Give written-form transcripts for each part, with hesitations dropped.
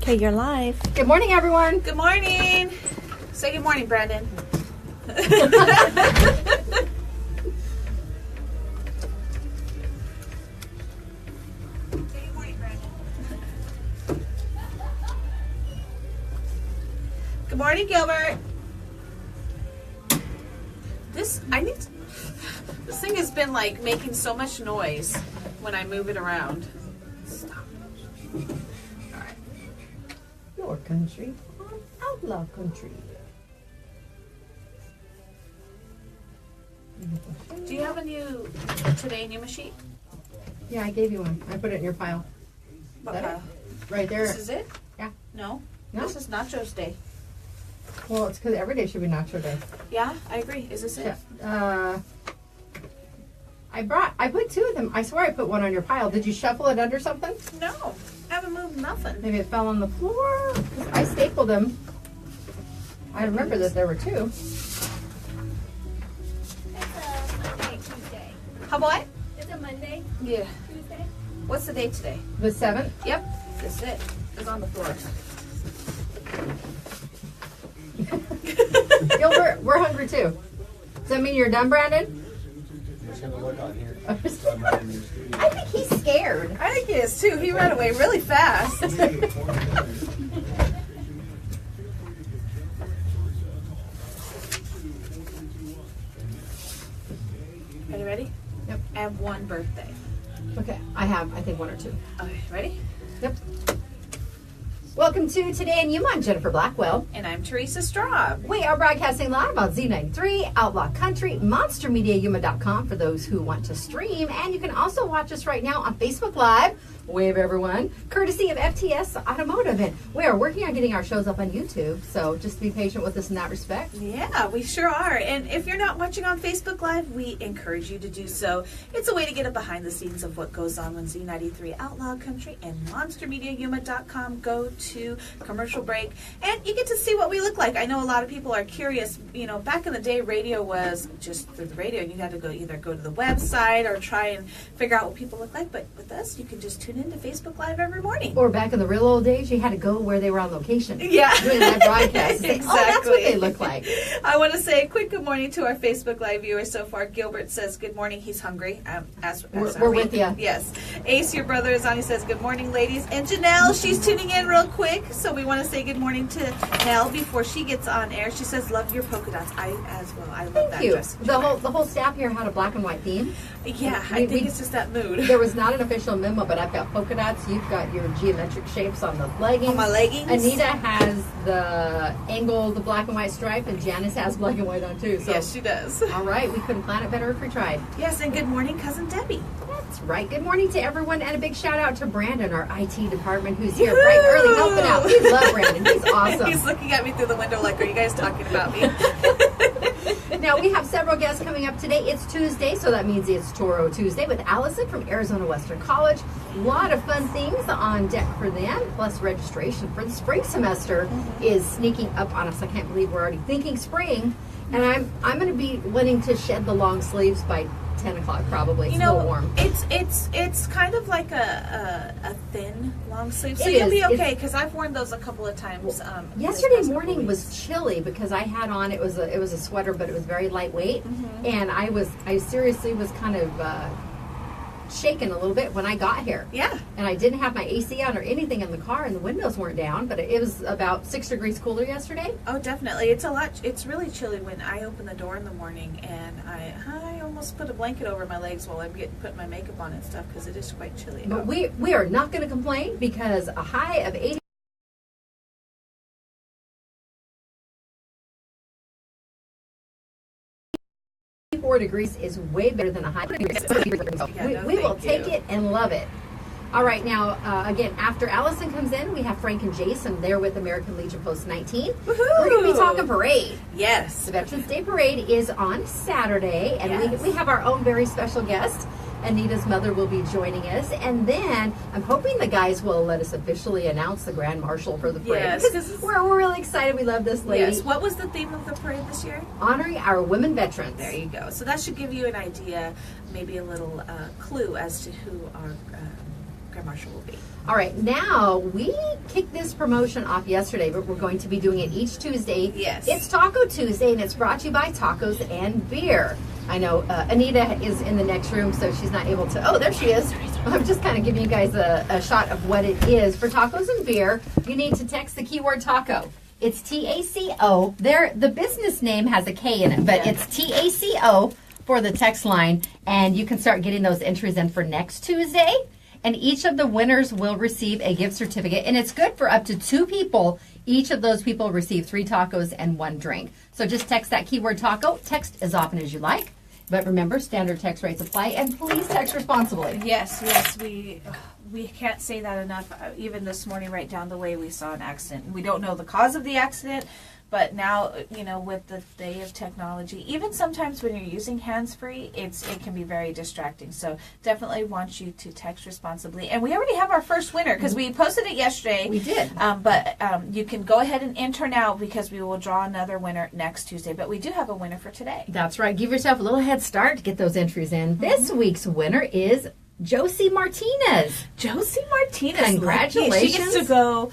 Okay, you're live. Good morning, everyone. Good morning. Say good morning, Brandon. Say good morning, Brandon. Good morning, Gilbert. This thing has been like making so much noise when I move it around. Stop. All right. Your country on Outlaw Country. Do you have a new Today Yuma sheet? Yeah, I gave you one. I put it in your pile. What Is that pile? it? Right there. This is it? Yeah. No. No? This is Nachos Day. Well, it's because every day should be Nacho Day. Yeah, I agree. Is this it? Yeah. I put two of them. I swear I put one on your pile. Did you shuffle it under something? No, I haven't moved nothing. Maybe it fell on the floor. 'Cause I stapled them. I remember that there were two. It's a Monday, Tuesday. How what? It's a Monday, Yeah. Tuesday. What's the date today? The 7th. Yep, this is it. It's on the floor. Gilbert, we're hungry too. Does that mean you're done, Brandon? Just gonna look on here. I think he's scared. I think he is too. He ran away really fast. Are you ready? Yep. I have one birthday. Okay, I think one or two. Okay, ready? Yep. Welcome to Today in Yuma. I'm Jennifer Blackwell. And I'm Teresa Straub. We are broadcasting live on Z93, Outlaw Country, MonsterMediaYuma.com for those who want to stream. And you can also watch us right now on Facebook Live. Wave everyone. Courtesy of FTS Automotive. And we are working on getting our shows up on YouTube. So just be patient with us in that respect. Yeah, we sure are. And if you're not watching on Facebook Live, we encourage you to do so. It's a way to get a behind the scenes of what goes on when Z93 Outlaw Country and MonsterMediaYuma.com go to commercial break. And you get to see what we look like. I know a lot of people are curious. You know, back in the day, radio was just through the radio. You had to either go to the website or try and figure out what people look like. But with us, you can just tune into Facebook Live every morning. Or back in the real old days, you had to go where they were on location. Yeah. Doing that broadcast. Exactly. Oh, that's what they look like. I want to say a quick good morning to our Facebook Live viewers so far. Gilbert says, good morning. He's hungry. As We're with you. Yes. Ace, your brother, is on. He says, good morning, ladies. And Janelle, she's tuning in real quick. So we want to say good morning to Nell before she gets on air. She says, love your polka dots. I as well. I love that Thank you. dress. The whole staff here had a black and white theme. Yeah, I think it's just that mood. There was not an official memo, but I've got polka dots. You've got your geometric shapes on the leggings. On my leggings. Anita has the angle, the black and white stripe, and Janice has black and white on too. So, Yes, she does. all right, we couldn't plan it better if we tried. Yes, and good morning, Cousin Debbie. That's right. Good morning to everyone, and a big shout out to Brandon, our IT department, who's here bright and early helping out. We love Brandon. He's awesome. He's looking at me through the window like, are you guys talking about me? Now, we have several guests coming up today. It's Tuesday, so that means it's Toro Tuesday with Alison from Arizona Western College. A lot of fun things on deck for them, plus registration for the spring semester is sneaking up on us. I can't believe we're already thinking spring, and I'm going to be wanting to shed the long sleeves by 10 o'clock probably. It's You know, a little warm. it's kind of like a thin long sleeve, so It you'll is. be okay It's- because I've worn those a couple of times. Yesterday this past morning couple was weeks. chilly because I had on it was a sweater, but it was very lightweight, and I seriously was kind of shaken a little bit when I got here. Yeah. And I didn't have my AC on or anything in the car, and the windows weren't down, but it was about 6 degrees cooler yesterday. Oh, definitely. It's really chilly when I open the door in the morning, and I almost put a blanket over my legs while I'm putting my makeup on and stuff because it is quite chilly. But we are not going to complain because a high of 84 degrees is way better than a high. We will take it and love it. All right, now, again, after Allison comes in, we have Frank and Jason there with American Legion Post 19. We're going to be talking parade. Yes. The Veterans Day Parade is on Saturday, and Yes. we have our own very special guest. Anita's mother will be joining us, and then I'm hoping the guys will let us officially announce the Grand Marshal for the parade. Yes, because 'cause we're really excited. We love this lady. Yes. What was the theme of the parade this year? Honoring our women veterans. There you go. So that should give you an idea, maybe a little clue as to who our Our Marshall will be. All right, now we kicked this promotion off yesterday, but we're going to be doing it each Tuesday. Yes. It's Taco Tuesday, and it's brought to you by Tacos and Beer. I know Anita is in the next room, so she's not able to. Oh, there she is. I'm just kind of giving you guys a shot of what it is. For Tacos and Beer, you need to text the keyword taco. It's TACO. The business name has a K in it, but it's TACO for the text line, and you can start getting those entries in for next Tuesday. And each of the winners will receive a gift certificate, and it's good for up to 2 people. Each of those people receive 3 tacos and 1 drink. So just text that keyword taco. Text as often as you like. But remember, standard text rates apply, and please text responsibly. Yes, we can't say that enough. Even this morning, right down the way, we saw an accident. We don't know the cause of the accident, but now, with the day of technology, even sometimes when you're using hands-free, it can be very distracting. So definitely want you to text responsibly. And we already have our first winner because we posted it yesterday. We did. But you can go ahead and enter now because we will draw another winner next Tuesday. But we do have a winner for today. That's right. Give yourself a little head start to get those entries in. This week's winner is Josie Martinez. Josie Martinez. Congratulations. She gets to go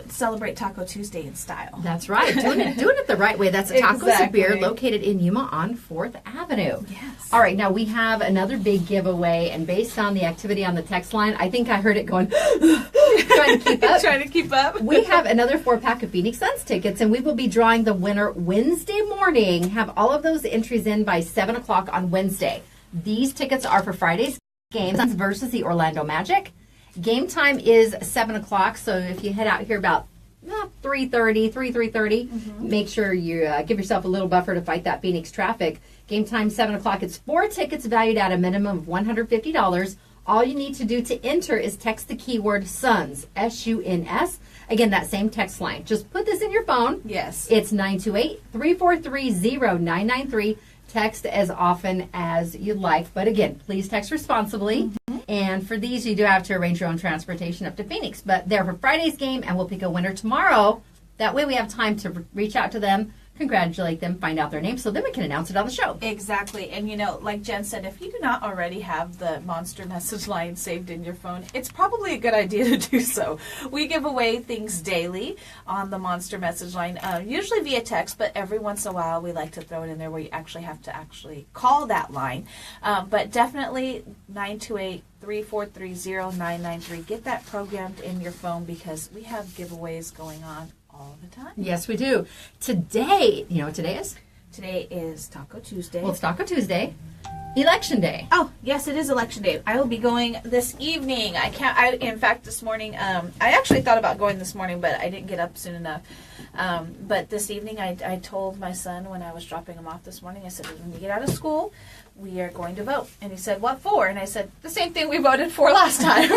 celebrate Taco Tuesday in style. That's right. Doing it the right way. That's a Tacos and Beer located in Yuma on 4th Avenue. Yes. All right. Now we have another big giveaway, and based on the activity on the text line, I think I heard it going, trying to keep up. Trying to keep up. We have another 4-pack of Phoenix Suns tickets, and we will be drawing the winner Wednesday morning. Have all of those entries in by 7 o'clock on Wednesday. These tickets are for Friday's game, Suns versus the Orlando Magic. Game time is 7 o'clock, so if you head out here about 3:30, make sure you give yourself a little buffer to fight that Phoenix traffic. Game time 7 o'clock. It's 4 tickets valued at a minimum of $150. All you need to do to enter is text the keyword SUNS, S-U-N-S. Again, that same text line. Just put this in your phone. Yes. It's 928-343-0993. Text as often as you like. But again, please text responsibly. And for these, you do have to arrange your own transportation up to Phoenix. But they're for Friday's game, and we'll pick a winner tomorrow. That way we have time to reach out to them, congratulate them, find out their name, so then we can announce it on the show. Exactly. And, like Jen said, if you do not already have the Monster message line saved in your phone, it's probably a good idea to do so. We give away things daily on the Monster message line, usually via text, but every once in a while we like to throw it in there where you actually have to call that line. But definitely 928-343-0993. Get that programmed in your phone because we have giveaways going on all the time. Yes, we do. Today, you know what today is? Today is Taco Tuesday. Well, it's Taco Tuesday. Election Day. Oh, yes, it is Election Day. I will be going this evening. In fact, this morning, I actually thought about going this morning, but I didn't get up soon enough. But this evening, I told my son when I was dropping him off this morning, I said, when you get out of school, we are going to vote. And he said, what for? And I said, the same thing we voted for last time.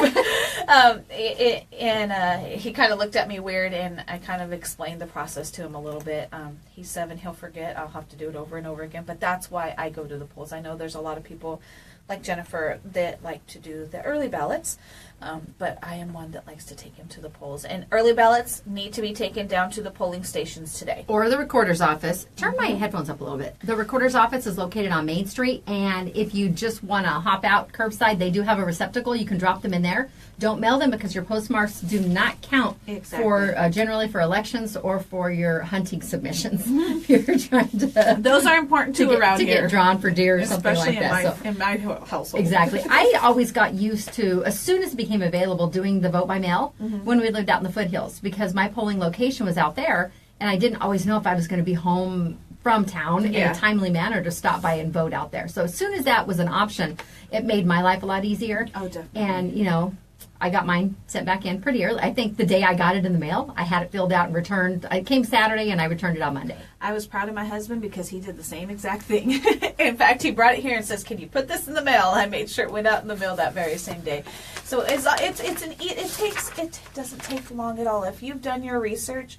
He kind of looked at me weird, and I kind of explained the process to him a little bit. He's 7, he'll forget. I'll have to do it over and over again. But that's why I go to the polls. I know there's a lot of people like Jennifer that like to do the early ballots. But I am one that likes to take him to the polls. And early ballots need to be taken down to the polling stations today. Or the recorder's office. Turn my headphones up a little bit. The recorder's office is located on Main Street, and if you just want to hop out curbside, they do have a receptacle. You can drop them in there. Don't mail them because your postmarks do not count for generally for elections or for your hunting submissions. If you're trying to, those are important too around here. To get drawn for deer or something like that. Especially in my household. Exactly. I always got used to, as soon as it became available, doing the vote by mail when we lived out in the foothills, because my polling location was out there, and I didn't always know if I was going to be home from town in a timely manner to stop by and vote out there. So as soon as that was an option, it made my life a lot easier. Oh, definitely. And, I got mine sent back in pretty early. I think the day I got it in the mail, I had it filled out and returned. It came Saturday, and I returned it on Monday. I was proud of my husband because he did the same exact thing. In fact, he brought it here and says, "Can you put this in the mail?" I made sure it went out in the mail that very same day. So it doesn't take long at all. If you've done your research,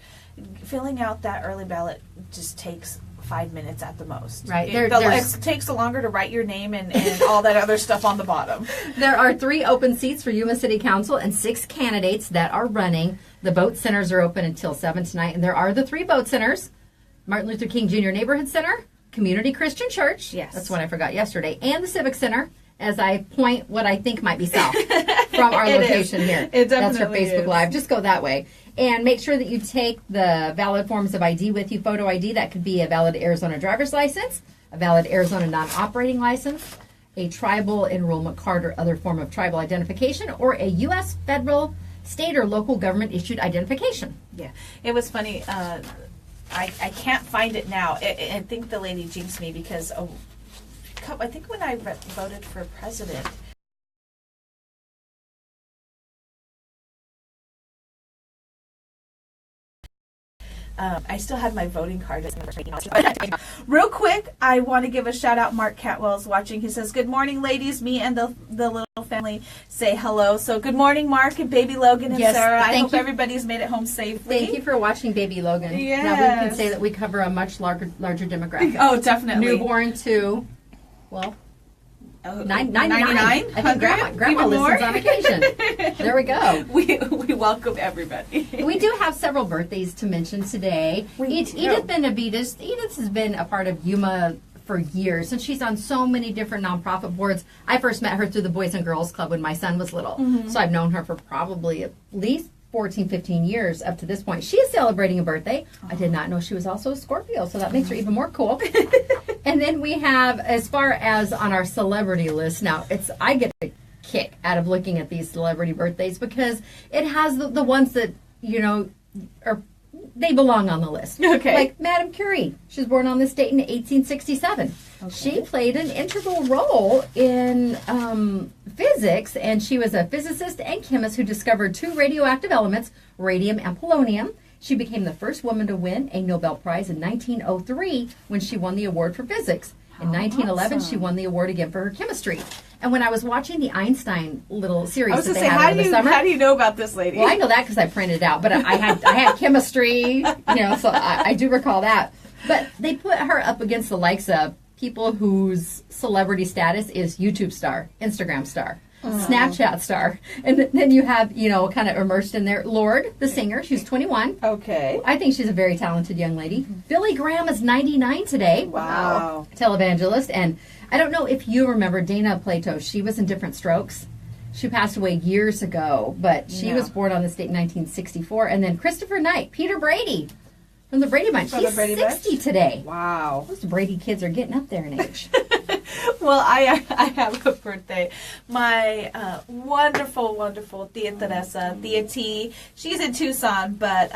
filling out that early ballot just takes 5 minutes at the most. Right. It takes longer to write your name and all that other stuff on the bottom. There are 3 open seats for Yuma City Council and 6 candidates that are running. The vote centers are open until 7 tonight, and there are the 3 vote centers: Martin Luther King Jr. Neighborhood Center, Community Christian Church. Yes. That's what I forgot yesterday. And the Civic Center, as I point what I think might be south from our It location is. here. It That's our definitely Facebook is. Live. Just go that way. And make sure that you take the valid forms of ID with you. Photo ID, that could be a valid Arizona driver's license, a valid Arizona non-operating license, a tribal enrollment card or other form of tribal identification, or a U.S. federal, state, or local government issued identification. Yeah, it was funny. I can't find it now. I think the lady jinxed me because I think when I voted for president. I still had my voting card. Real quick, I want to give a shout out. Mark Catwell's watching. He says, "Good morning, ladies. Me and the little family say hello." So good morning, Mark and baby Logan and Yes, Sarah. I thank hope you. everybody's made it home safely. Thank you for watching Baby Logan. Now we Yes. can say that we cover a much larger demographic. Oh, definitely. Newborn to, well, 99. 99? I think grandma Even more? listens on occasion. There we go. We welcome everybody. We do have several birthdays to mention today. We do. Edith Benavides. Edith has been a part of Yuma for years, and she's on so many different nonprofit boards. I first met her through the Boys and Girls Club when my son was little. So I've known her for probably at least 14, 15 years up to this point. She is celebrating a birthday. I did not know she was also a Scorpio, so that makes her even more cool. And then we have, as far as on our celebrity list, now I get a kick out of looking at these celebrity birthdays because it has the ones that, they belong on the list. Okay. Like Madame Curie. She was born on this date in 1867. Okay. She played an integral role in physics, and she was a physicist and chemist who discovered two radioactive elements, radium and polonium. She became the first woman to win a Nobel Prize in 1903 when she won the award for physics. In 1911, she won the award again for her chemistry. And when I was watching the Einstein little series I was that going they to say, have in the summer, how do you know about this lady? well, I know that because I printed it out, but I had chemistry, so I do recall that. But they put her up against the likes of people whose celebrity status is YouTube star, Instagram star, Snapchat star. And then you have, kind of immersed in there, Lorde, the singer. She's 21. Okay. I think she's a very talented young lady. Billy Graham is 99 today. Wow. Televangelist. And I don't know if you remember Dana Plato. She was in Different Strokes. She passed away years ago, but she No. was born on this date in 1964. And then Christopher Knight, Peter Brady from the Brady Bunch. From the He's Brady Bunch? 60 today. Wow. Those Brady kids are getting up there in age. Well, I have a birthday. My wonderful, wonderful Tia Teresa, Tia T. She's in Tucson, but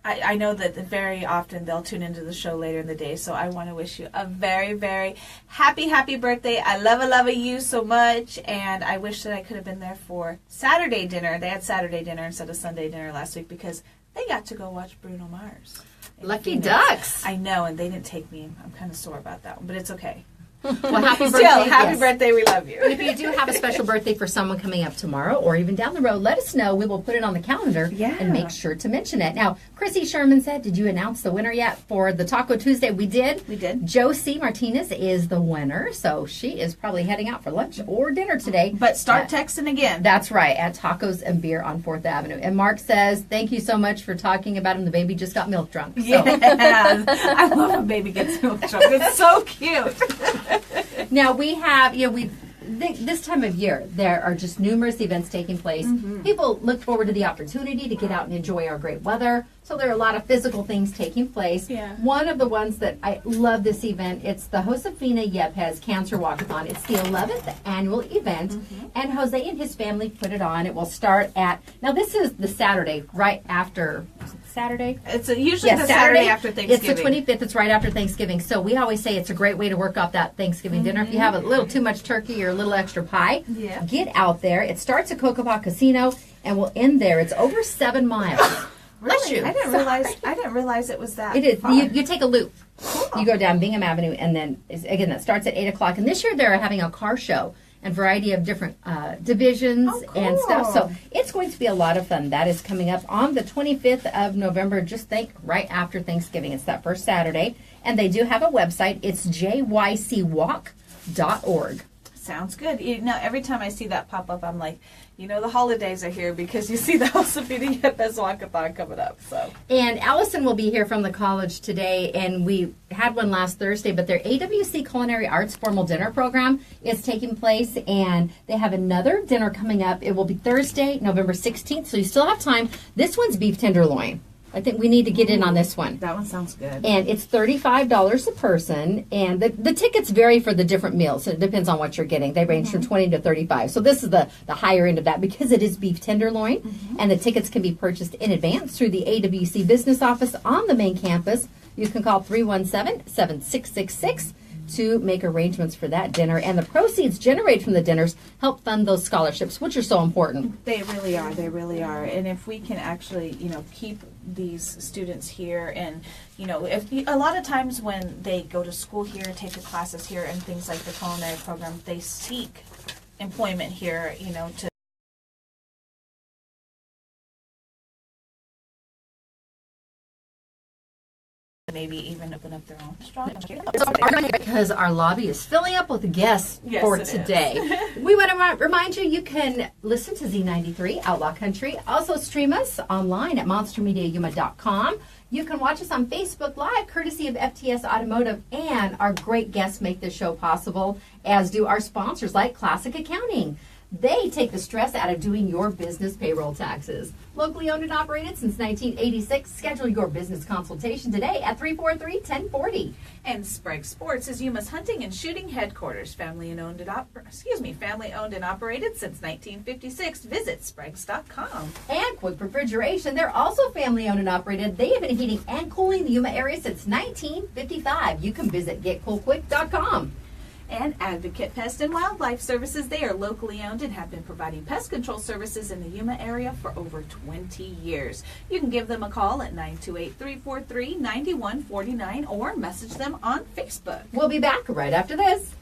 I know that very often they'll tune into the show later in the day, so I want to wish you a very, very happy birthday. I love you so much, and I wish that I could have been there for Saturday dinner. They had Saturday dinner instead of Sunday dinner last week because they got to go watch Bruno Mars. Lucky Phoenix. ducks. I know, and they didn't take me. I'm kind of sore about that one, but it's okay. Well, happy birthday. Still, happy yes. birthday. We love you. And if you do have a special birthday for someone coming up tomorrow or even down the road, let us know. We will put it on the calendar Yeah. and make sure to mention it. Now, Chrissy Sherman said, did you announce the winner yet for the Taco Tuesday? We did. We did. Josie Martinez is the winner, so she is probably heading out for lunch or dinner today. But start Uh, texting again. That's right, at Tacos and Beer on 4th Avenue. And Mark says, thank you so much for talking about him. The baby just got milk drunk. So. Yeah, I love when baby gets milk drunk. It's so cute. Now we have, this time of year, there are just numerous events taking place. People look forward to the opportunity to get out and enjoy our great weather. So there are a lot of physical things taking place. Yeah. One of the ones that I love this event, it's the Josefina Yepes Cancer Walkathon. It's the 11th annual event, and Jose and his family put it on. It will start at, now this is the Saturday right after, is it Saturday? It's usually Yes, the Saturday after Thanksgiving. It's the 25th. It's right after Thanksgiving. So we always say it's a great way to work off that Thanksgiving dinner. If you have a little too much turkey or a little extra pie, Yeah. get out there. It starts at Cocopah Casino and will end there. It's over 7 miles. Bless you. I didn't realize it was that. It is. far. You take a loop. You go down Bingham Avenue, and then again that starts at 8 o'clock. And this year they're having a car show and variety of different divisions and stuff. So it's going to be a lot of fun. That is coming up on the 25th of November. Just think right after Thanksgiving. It's that first Saturday, and they do have a website. It's jycwalk.org. Sounds good. You know, every time I see that pop up, I'm like, you know, the holidays are here because you see the House of Feeding at Best Walkathon coming up. So. And Alison will be here from the college today, and we had one last Thursday, but their AWC Culinary Arts Formal Dinner Program is taking place, and they have another dinner coming up. It will be Thursday, November 16th, so you still have time. This one's beef tenderloin. I think we need to get in on this one. That one sounds good. And it's $35 a person, and the tickets vary for the different meals. So it depends on what you're getting. They range from $20 to $35. So this is the higher end of that because it is beef tenderloin, and the tickets can be purchased in advance through the AWC business office on the main campus. You can call 317-7666 to make arrangements for that dinner, and the proceeds generated from the dinners help fund those scholarships, which are so important. They really are. They really are. And if we can actually, you know, keep these students here, and you know, if a lot of times when they go to school here, take the classes here, and things like the culinary program, they seek employment here, you know, to maybe even open up their own restaurant. Because our lobby is filling up with guests Yes, for it today. We want to remind you, you can listen to Z93 Outlaw Country. Also stream us online at monstermediayuma.com. You can watch us on Facebook Live, courtesy of FTS Automotive, and our great guests make this show possible, as do our sponsors like Classic Accounting. They take the stress out of doing your business payroll taxes. Locally owned and operated since 1986. Schedule your business consultation today at 343-1040. And Sprague Sports is Yuma's hunting and shooting headquarters. Family owned and operated since 1956. Visit Spragues.com. And Quick Refrigeration, they're also family owned and operated. They have been heating and cooling the Yuma area since 1955. You can visit getcoolquick.com. And Advocate Pest and Wildlife Services. They are locally owned and have been providing pest control services in the Yuma area for over 20 years. You can give them a call at 928-343-9149 or message them on Facebook. We'll be back right after this.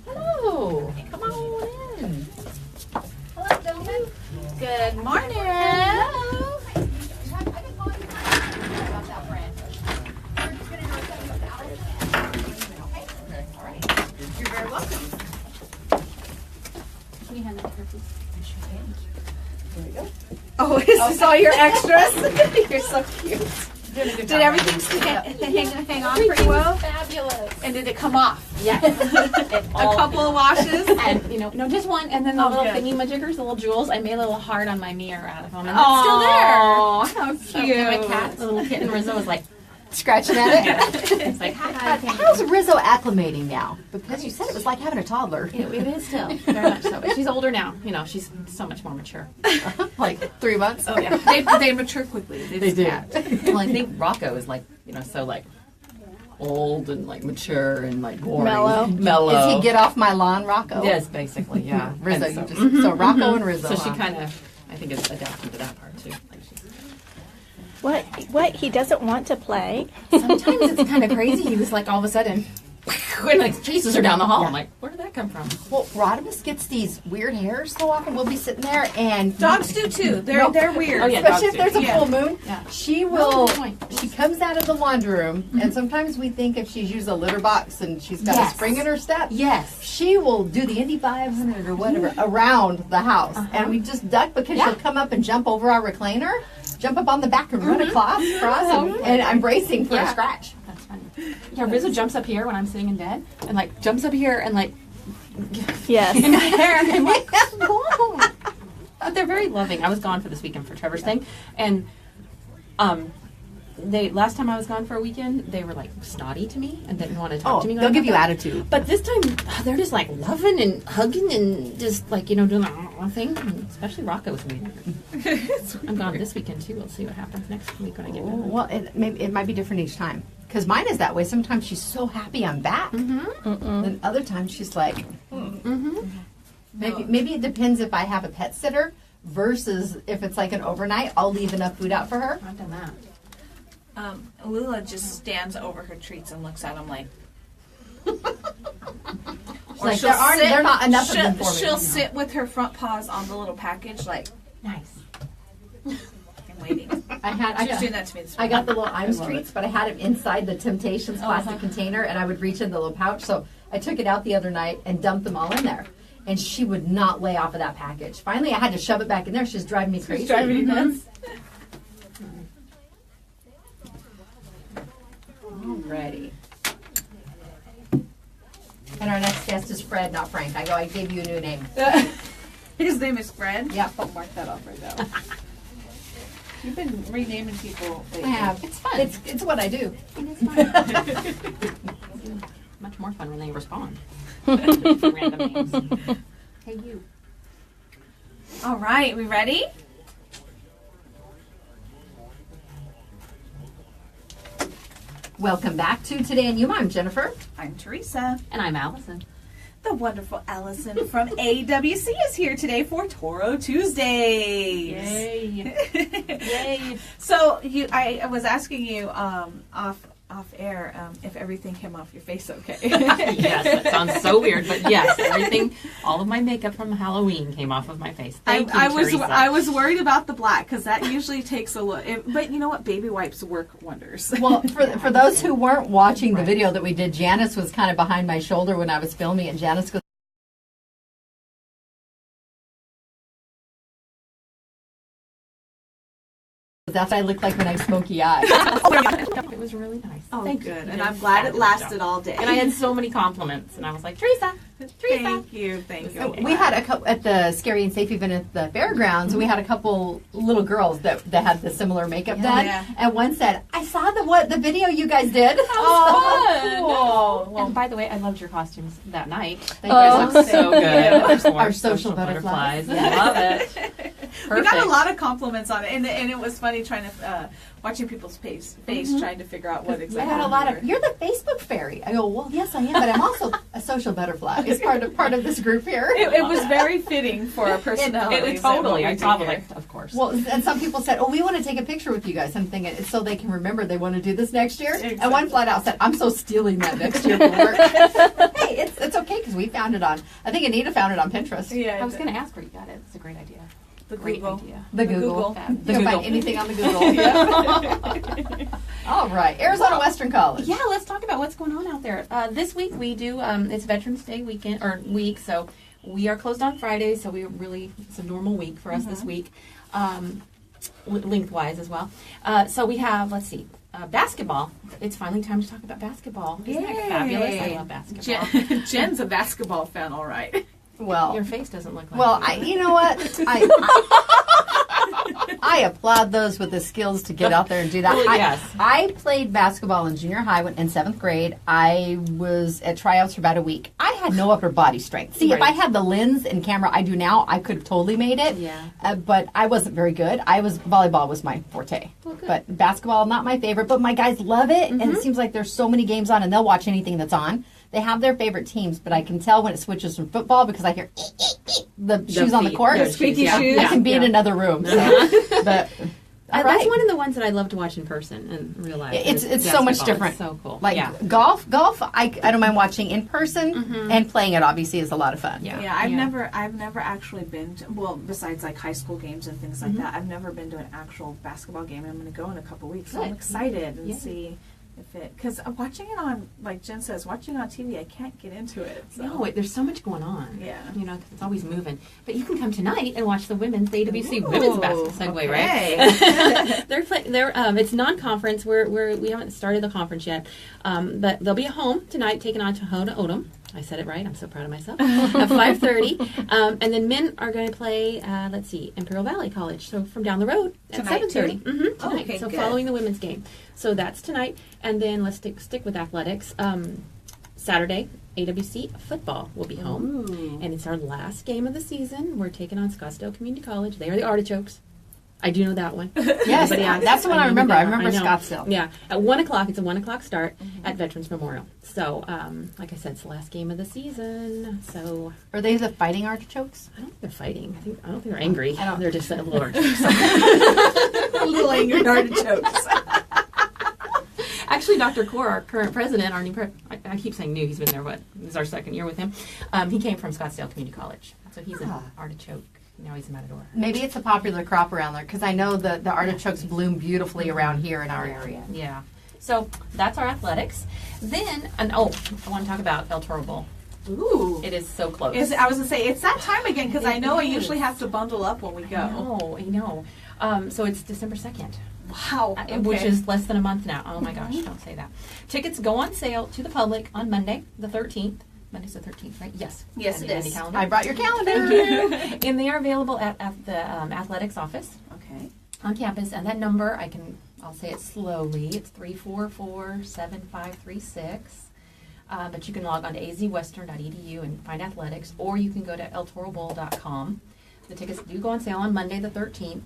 Hello. Come on in. Hello, gentlemen. Good morning. Hello. You're very welcome. Can you hand that to her, please? There you go. Oh, is this all your extras? You're so cute. Did everything hang on pretty well? Fabulous. And did it come off? Yes. A couple of washes? And no, just one, and then the Oh, little good. thingy majiggers, the little jewels. I made a little heart on my mirror out of them, and Oh, it's how still there. cute. My cat, the little kitten Rizzo, was like, Scratching at it. it's like, hi. How's Rizzo acclimating now? Because you said it was like having a toddler. It is still very much so, but she's older now. You know, she's so much more mature. Like 3 months? Oh yeah, They mature quickly. They do. Well, I think Rocco is like, so like old and like mature and like boring. Mellow. Is he get off my lawn, Rocco? Yes, basically, yeah. Rizzo, And you just, so Rocco and Rizzo. so she huh? kind of, I think, is adapting to that part too. Like she's, What? He doesn't want to play? Sometimes it's kind of crazy. He was like all of a sudden, and like chases her down the hall. I'm like, where did that come from? Well, Rodimus gets these weird hairs so often. We'll be sitting there and Dogs do too. They're weird. Oh, yeah. especially if dogs there's a do. Yeah. full moon, Yeah. she will. good point. She comes out of the laundry room, and sometimes we think if she's used a litter box and she's got Yes. a spring in her step, yes, she will do the Indy 500 or whatever around the house, and we just duck because she'll come up and jump over our recliner, jump up on the back and run across, and I'm bracing for a scratch. that's funny. Yeah, Rizzo jumps up here when I'm sitting in bed, and like jumps up here and like Yes. in my hair, and I'm like, whoa. But they're very loving. I was gone for this weekend for Trevor's thing, and they last time I was gone for a weekend, they were like snotty to me and didn't want to talk to me. when they'll I give got you there. attitude. But this time, they're just like loving and hugging and just like, doing the thing. And especially Rocco's weird. I'm gone this weekend too. We'll see what happens next week when I get back. Well, it might be different each time. Because mine is that way. Sometimes she's so happy I'm back. Then other times she's like, maybe it depends if I have a pet sitter versus if it's like an overnight, I'll leave enough food out for her. I've done that. Lula just stands over her treats and looks at them like. Like, they're not enough of them for me. She'll sit with her front paws on the little package like. Nice. And waiting. I She was doing that to me this I morning. got the little Iams love treats, but I had them inside the Temptations plastic container, and I would reach in the little pouch. So I took it out the other night and dumped them all in there. And she would not lay off of that package. Finally, I had to shove it back in there. She's driving me crazy. She's driving you nuts. Alrighty. And our next guest is Fred, not Frank. I gave you a new name. His name is Fred. Yep. I'll mark that off right now. You've been renaming people I lately. have. It's fun. It's what I do. Much more fun when they respond. For random names. Hey, you. All right, we ready? Welcome back to Today in Yuma. I'm Jennifer. I'm Teresa. And I'm Allison. The wonderful Alison from AWC is here today for Toro Tuesdays. Yay. Yay. So I was asking you off air if everything came off your face okay. Yes, that sounds so weird, but yes, everything, all of my makeup from Halloween came off of my face. Thank you, Teresa. I was worried about the black because that usually takes a look. But you know what? Baby wipes work wonders. Well, for those who weren't watching the video that we did, Janice was kind of behind my shoulder when I was filming, and Janice goes, that's what I look like when I have smoky eyes. It was really nice. Oh, Thank good. you. And You did I'm glad it fabulous lasted job. all day. And I had so many compliments, and I was like, Teresa. Thank you. We had a couple at the Scary and Safe event at the fairgrounds. We had a couple little girls that had the similar makeup done, Yeah. and one said, "I saw the video you guys did." Oh, And by the way, I loved your costumes that night. Thank You you. guys looked so good. Our social butterflies. Love it. we got a Perfect. lot of compliments on it, and it was funny trying to watching people's face trying to figure out what I exactly. had a lot of. You're the Facebook fairy. I go, well, yes, I am, but I'm also a social butterfly. It's part of this group here. It was very fitting for our personalities. Totally. I and what we thought, do like, here. of course. Well, and some people said, "Oh, we want to take a picture with you guys." I'm thinking it's so they can remember they want to do this next year. And one flat out said, "I'm so stealing that next year for work." Hey, it's okay because we found it on. I think Anita found it on Pinterest. Yeah, I was going to ask where you got it. It's a great idea. the Great Google. idea. The Google. Fab. You The can Google. find anything on the Google. All right, Arizona Western College. Yeah, let's talk about what's going on out there. This week we do, it's Veterans Day week, so we are closed on Friday, so it's a normal week for us this week, lengthwise as well. So we have, basketball. It's finally time to talk about basketball. Isn't that fabulous? I love basketball. Jen's a basketball fan, all right. Well, Your face doesn't look like well, it. you know what? I applaud those with the skills to get out there and do that. Well, yes. I played basketball in junior high in 7th grade. I was at tryouts for about a week. I had no upper body strength. See, if I Right. had the lens and camera I do now, I could have totally made it. Yeah. But I wasn't very good. Volleyball was my forte. Well, good. But basketball, not my favorite. But my guys love it, and it seems like there's so many games on, and they'll watch anything that's on. They have their favorite teams, but I can tell when it switches from football because I hear the shoes on the feet. court. The squeaky Yeah. shoes. I can be in Yeah. another room. So. But all right. That's one of the ones that I love to watch in person and real life. It's so much Basketball. different. It's so cool. Like yeah. golf, I don't mind watching in person, and playing it obviously is a lot of fun. Yeah. Yeah, I've never actually been to, well, besides like high school games and things like that, I've never been to an actual basketball game. I'm going to go in a couple weeks, so I'm Good. excited and Yeah. see if it, because watching it on, like Jen says, watching it on TV, I can't get into it. So. No, there's so much going on. Yeah. You know, 'cause it's always moving. But you can come tonight and watch the AWC Ooh, women's basketball segue, okay. right? They're it's non-conference. We haven't started the conference yet, but they'll be at home tonight, taking on Tohono O'odham. I said it right. I'm so proud of myself. At 5:30, and then men are going to play. Imperial Valley College. So from down the road at Tonight, 7:30. too? Tonight. Okay, so good. following the women's game. So that's tonight, and then let's stick with athletics. Saturday, AWC football will be home, and it's our last game of the season. We're taking on Scottsdale Community College. They are the Artichokes. I do know that one. Yes, Everybody asks, that's the one I know who remember. they I are. remember know. Scottsdale. Yeah, at 1 o'clock. It's a 1 o'clock start at Veterans Memorial. So, like I said, it's the last game of the season. So Are they the Fighting Artichokes? I don't think they're fighting. I don't think they're angry. I don't- They're just a little artichokes. Little angry artichokes. Actually, Dr. Core, our current president, I keep saying new. He's been there. This is our second year with him. He came from Scottsdale Community College, so he's an artichoke now he's a matador. Maybe it's a popular crop around there because I know the artichokes bloom beautifully around here in our area. Yeah. So that's our athletics. Then, I want to talk about El Toro Bowl. Ooh. It is so close. I was going to say, it's that time again because I know I is. usually have to bundle up when we go. I know. So it's December 2nd. Wow. Okay. Which is less than a month now. Oh my gosh, don't say that. Tickets go on sale to the public on Monday, the 13th. Monday's the 13th, right? Yes. Yes, it is. Calendar. I brought your calendar. Thank you. And they are available at the athletics office Okay. on campus. And that number, I'll say it slowly. It's 344-7536. But you can log on to azwestern.edu and find athletics, or you can go to eltorobowl.com. The tickets do go on sale on Monday the 13th,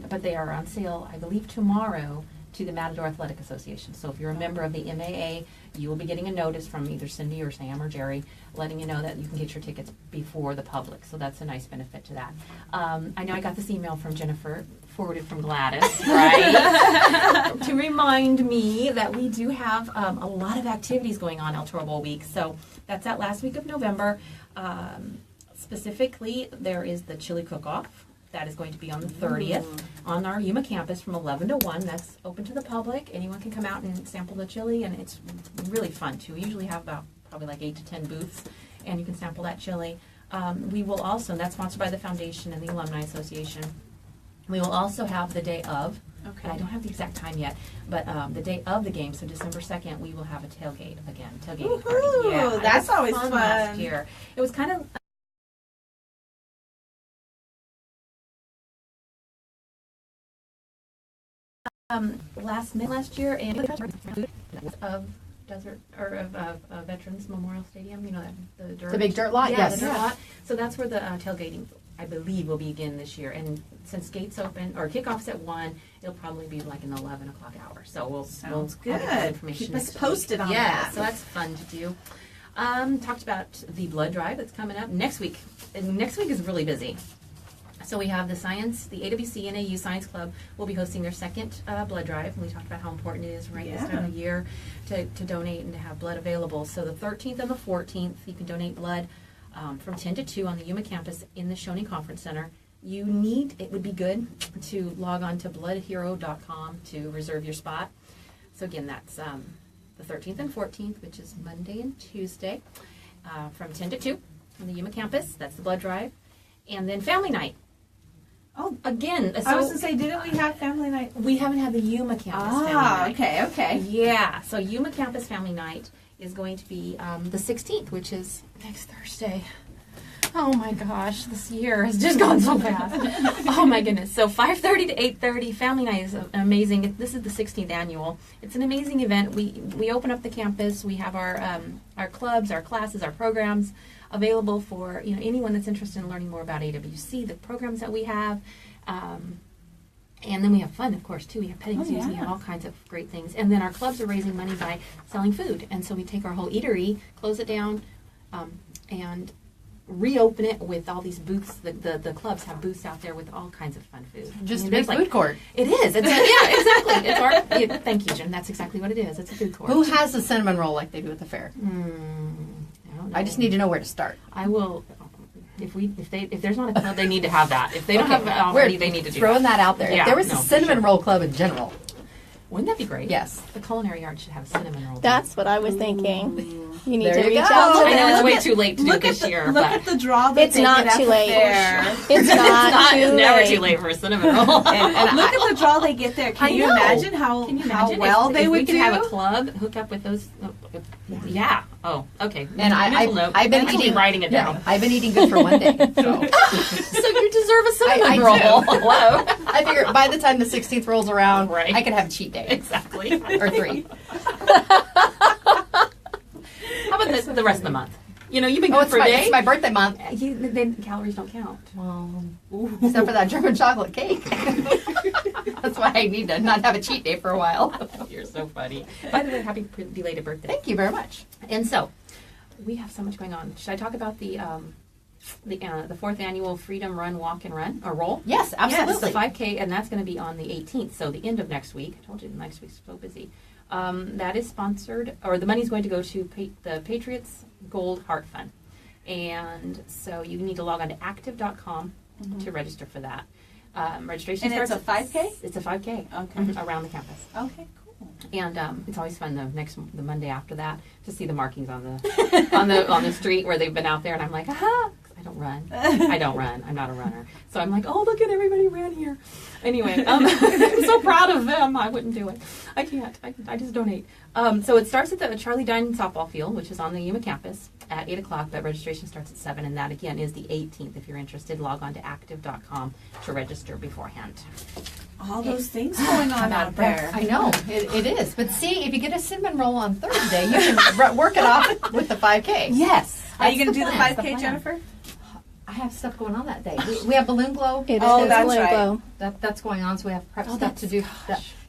but they are on sale, I believe, tomorrow to the Matador Athletic Association. So if you're a member of the MAA, you will be getting a notice from either Cindy or Sam or Jerry letting you know that you can get your tickets before the public. So that's a nice benefit to that. I know I got this email from Jennifer, forwarded from Gladys, right? To remind me that we do have a lot of activities going on El Toro Bowl week. So that's that last week of November. Specifically, there is the chili cook-off. That is going to be on the 30th on our Yuma campus from 11 to 1. That's open to the public. Anyone can come out and sample the chili, and it's really fun, too. We usually have about probably like 8 to 10 booths, and you can sample that chili. We will also, and that's sponsored by the Foundation and the Alumni Association, we will also have the day of, and I don't have the exact time yet, but the day of the game, so December 2nd, we will have a tailgate again, tailgating party. Woohoo! Yeah, it That's was always fun. Last year. It was kind of last year, and of Desert or of Veterans Memorial Stadium, you know, the dirt. The big dirt lot, Yeah, yes. the dirt lot. So that's where the tailgating, I believe, will begin this year. And since gates open or kickoffs at 1, it'll probably be like an 11 o'clock hour. So we'll Sounds get that good. information Keep us next posted week. on yeah, that. so that's fun to do. Talked about the blood drive that's coming up next week. And next week is really busy. So we have the AWC NAU Science Club will be hosting their second blood drive. And we talked about how important it is this time of year to donate and to have blood available. So the 13th and the 14th, you can donate blood from 10 to 2 on the Yuma campus in the Shoney Conference Center. It would be good to log on to bloodhero.com to reserve your spot. So again, that's the 13th and 14th, which is Monday and Tuesday, from 10 to 2 on the Yuma campus. That's the blood drive. And then family night. Oh, Again, I was going to say, didn't we have family night? we haven't had the Yuma campus family night. Okay. Yeah, so Yuma campus family night is going to be the 16th, which is next Thursday. Oh my gosh, this year has just gone so fast. Oh my goodness. So 5:30 to 8:30, family night is amazing. This is the 16th annual. It's an amazing event. We open up the campus. We have our clubs, our classes, our programs available for anyone that's interested in learning more about AWC, the programs that we have. And then we have fun, of course, too. We have petting zoos. We have all kinds of great things. And then our clubs are raising money by selling food. And so we take our whole eatery, close it down, and reopen it with all these booths. The clubs have booths out there with all kinds of fun food. Just a big food court. It is. Yeah, exactly. Thank you, Jen. That's exactly what it is. It's a food court. Who has a cinnamon roll like they do at the fair? I don't know. I just need to know where to start. I will. If there's not a club, they need to have that. If they don't have it already, they need to do throwing that out there. Yeah, if there was no, a for cinnamon sure. roll club in general, Wouldn't that be great? yes. The culinary yard should have a cinnamon roll. That's what I was thinking. You need There to you reach go. out to I know it's them. way too late to do Look it at this the year. look but at the draw that It's they not get at too the late. fair. It's not it's too never late. too late for a cinnamon roll. And Look at the draw they get there. I Can you know. imagine how Can you how imagine well if they we would could do? have a club hook up with those? Yeah. Oh, okay. And Mental note. I've been Mentally eating writing it down. Yeah, I've been eating good for one day. So So you deserve a cinnamon I roll. do. Hello. I figure by the time the 16th rolls around, Right. I can have a cheat day Exactly. or 3. How about the rest of the month? You've been Oh, good it's for a day. it's my birthday month. Then calories don't count. Well, except for that German chocolate cake. That's why I need to not have a cheat day for a while. You're so funny. By the way, happy belated birthday. Thank you very much. And so, we have so much going on. Should I talk about the 4th annual Freedom Run, Walk, and Run, or Roll? Yes, Yes, absolutely. the 5K, and that's going to be on the 18th, so the end of next week. I told you next week's so busy. That is sponsored, or the money's going to go to the Patriots Gold Heart Fund. And so you need to log on to active.com to register for that. Registration And it's starts a 5K? It's a 5K. Okay. Around the campus. Okay, cool. And it's always fun the Monday after that to see the markings on the on the street where they've been out there, and I'm like, aha! I don't run. I'm not a runner. So I'm like, oh, look at everybody ran here. Anyway, I'm so proud of them. I wouldn't do it. I can't. I just donate. So it starts at the Charlie Dine softball field, which is on the Yuma campus at 8 o'clock, but registration starts at 7, and that again is the 18th. If you're interested, log on to active.com to register beforehand. All those things going on out there. I know, it is. But see, if you get a cinnamon roll on Thursday, you can work it off with the 5K. Yes. Are you going to do the plan. 5K, Jennifer? I have stuff going on that day. We have balloon glow. It Oh, is that's balloon right. glow. That's going on, so we have prep stuff to do.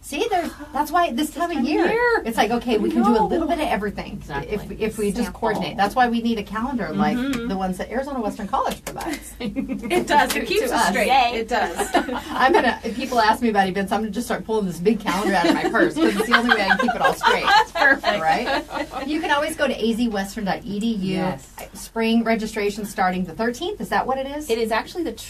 See, that's why this time of year, it's like, okay, we can do a little bit of everything Exactly. if we just coordinate. That's why we need a calendar like the ones that Arizona Western College provides. It does. It keeps us straight. It does. If people ask me about events, I'm gonna just start pulling this big calendar out of my purse because it's the only way I can keep it all straight. That's perfect. Right? You can always go to azwestern.edu. Yes. Spring registration starting the 13th. Is that what it is? It is actually the